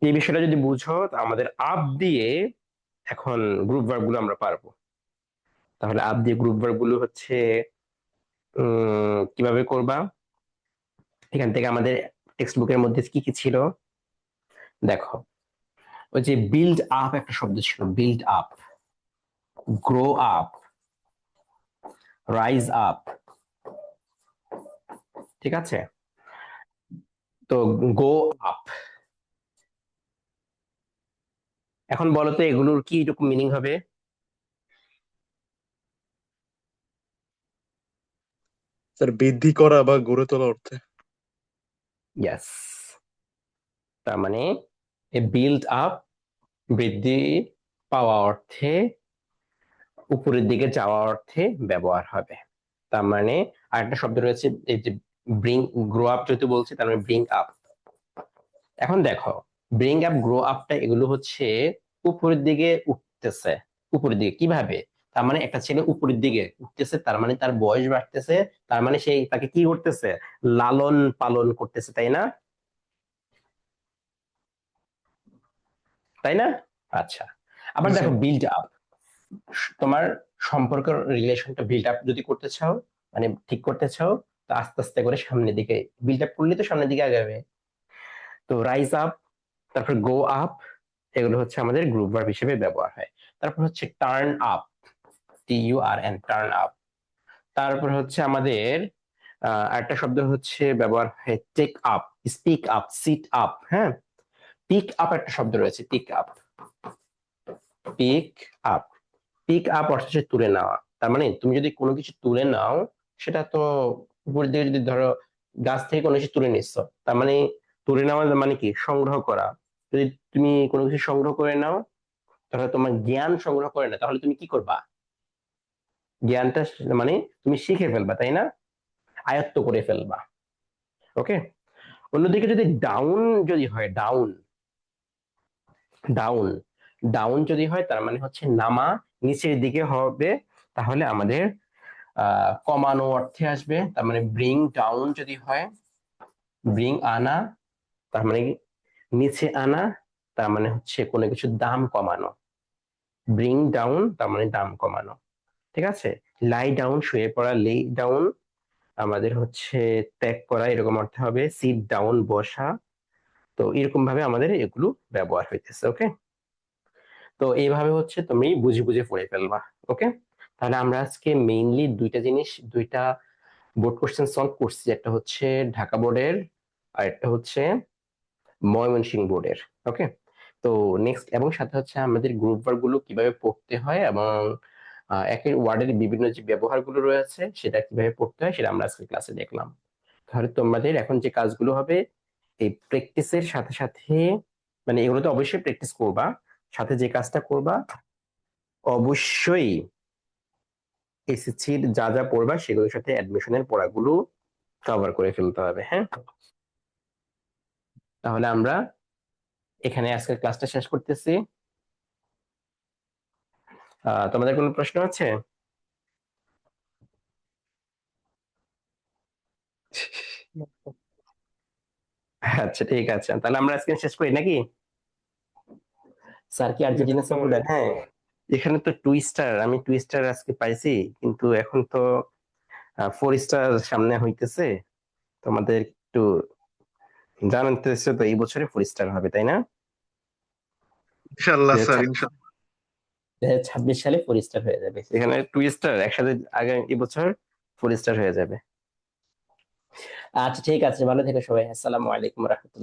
এই বিষয়টা যদি বুঝো, আমাদের আপ দিয়ে এখন গ্রুপ ভার্ব গুলো আমরা পারবো। তাহলে আপ দিয়ে গ্রুপ ভার্ব গুলো হচ্ছে কিভাবে করবা? এখান থেকে আমাদের টেক্সট বুকের মধ্যে কি কি ছিল দেখো। ওই যে বিল্ড আপ একটা শব্দ ছিল, build up, grow up, rise up, ঠিক আছে? তো গো আপ। এখন বলো তো এগুলোর কি রকম মিনিং হবে? স্যার বৃদ্ধি করা বা গড়ে তোলা অর্থে। ইয়েস, তার মানে এ বিল্ড আপ বৃদ্ধি পাওয়া অর্থে, উপরের দিকে যাওয়া অর্থে ব্যবহার হবে। তার মানে আরেকটা শব্দ রয়েছে এই যে ব্রিং, গ্রো আপ যেহেতু বলছে তার মানে ব্রিং আপ। এখন দেখো ব্রিং আপ, গ্রো আপটা এগুলো হচ্ছে উপরের দিকে উঠতেছে। উপরের দিকে কিভাবে? তার মানে একটা ছেলে উপরের দিকে উঠতেছে, তার মানে তার বয়স বাড়তেছে, তার মানে সেই তাকে কি করতেছে? লালন পালন করতেছে, তাই না? তাই না? আচ্ছা, আবার জি দেখো স্যার। বিল্ড আপ, তোমার সম্পর্ক রিলেশনটা বিল্ড আপ যদি করতে চাও, মানে ঠিক করতে চাও, তো আস্তে আস্তে করে সামনের দিকে বিল্ড আপ করলে তো সামনের দিকে আগাবে। তো রাইজ আপ, তারপর গো আপ, এগুলো হচ্ছে আমাদের গ্রুপ ভার্ব হিসেবে ব্যবহার হয়। তারপর হচ্ছে turn up, TURN, turn up. তারপর হচ্ছে আমাদের আরেকটা শব্দ হচ্ছে ব্যবহার হয় take up, speak up, sit up. হ্যাঁ, পিক আপ একটা শব্দ রয়েছে, pick up, pick up. Pick up অর্থ হচ্ছে তুলে নেওয়া। তার মানে তুমি যদি কোনো কিছু তুলে নাও, সেটা তো উপরের দিকে যদি ধরো গাছ থেকে কোনো কিছু তুলে নিচ্ছ, তার মানে তুলে নেওয়া মানে কি? সংগ্রহ করা। যদি তুমি কোনো কিছু সংগ্রহ করে নাও, তাহলে তোমার জ্ঞান সংগ্রহ করে না, তাহলে তুমি কি করবা? জ্ঞানটা মানে তুমি শিখে ফেলবা, তাই না? আয়ত্ত করে ফেলবা। ওকে। অন্যদিকে যদি ডাউন যদি হয়, ডাউন, ডাউন, ডাউন যদি হয় তার মানে হচ্ছে নামা, নিচের দিকে হবে, তাহলে আমাদের কমানো অর্থে আসবে। তার মানে ব্রিং ডাউন যদি হয়, ব্রিং আনা, তার মানে নিচে আনা, তার মানে হচ্ছে কোনো কিছুর দাম কমানো। ব্রিং ডাউন তার মানে দাম কমানো, ঠিক আছে? লাই ডাউন, শুয়ে পড়া, লে ডাউন আমাদের হচ্ছে ত্যাগ করা, এরকম অর্থ হবে। সিট ডাউন, বসা। তো এরকম ভাবে আমাদের এগুলো ব্যবহার হইতেছে। ওকে, তো এইভাবে হচ্ছে তুমি বুঝে বুঝে পড়ে ফেলবা। ওকে, তাহলে আমরা আজকে মেইনলি দুইটা জিনিস, দুইটা বোর্ড কোশ্চেন সলভ করছি। একটা হচ্ছে ঢাকা বোর্ডের, আর একটা হচ্ছে ময়মনসিংহ বোর্ডের। ওকে, তো নেক্সট এবং সাথে হচ্ছে আমাদের গ্রুপ ওয়ার্ক গুলো কিভাবে পড়তে হয় এবং একের ওয়ার্ডের বিভিন্ন যে ব্যবহারগুলো রয়েছে সেটা কিভাবে পড়তে হয় সেটা আমরা আজকে ক্লাসে দেখলাম। তাহলে তোমাদের এখন যে কাজগুলো হবে, এই প্র্যাকটিসের সাথে সাথে, মানে এগুলো তো অবশ্যই প্র্যাকটিস করবা, সাথে যে কাজটা করবা অবশ্যই এসএসসির যা যা পড়বা সেগুলোর সাথে অ্যাডমিশনের পড়াগুলো কভার করে ফেলতে হবে। হ্যাঁ, তাহলে আমরা এখানে আজকের ক্লাসটা শেষ করতেছি। তোমাদের কোনো প্রশ্ন আছে? আচ্ছা ঠিক আছে, তাহলে আমরা আজকে শেষ করি নাকি? স্যার কি ঠিক আছে আর্জেন্টিনা আসসালামু সাপোর্টার? আলাইকুম। হ্যাঁ, এখানে তো 2 স্টার, আমি 2 স্টার আজকে পাইছি, কিন্তু এখন তো 4 স্টার সামনে হইতেছে। তোমাদের একটু জানতেছো তো এই বছরে 4 স্টার হবে, তাই না? ইনশাআল্লাহ স্যার, 2026 সালে 4 স্টার হয়ে যাবে, এখানে 2 স্টার একসাথে আগে এবছর 4 স্টার হয়ে যাবে। আচ্ছা ঠিক আছে, ভালো থেকো সবাই, আসসালামু আলাইকুম রহমতুল্লাহ।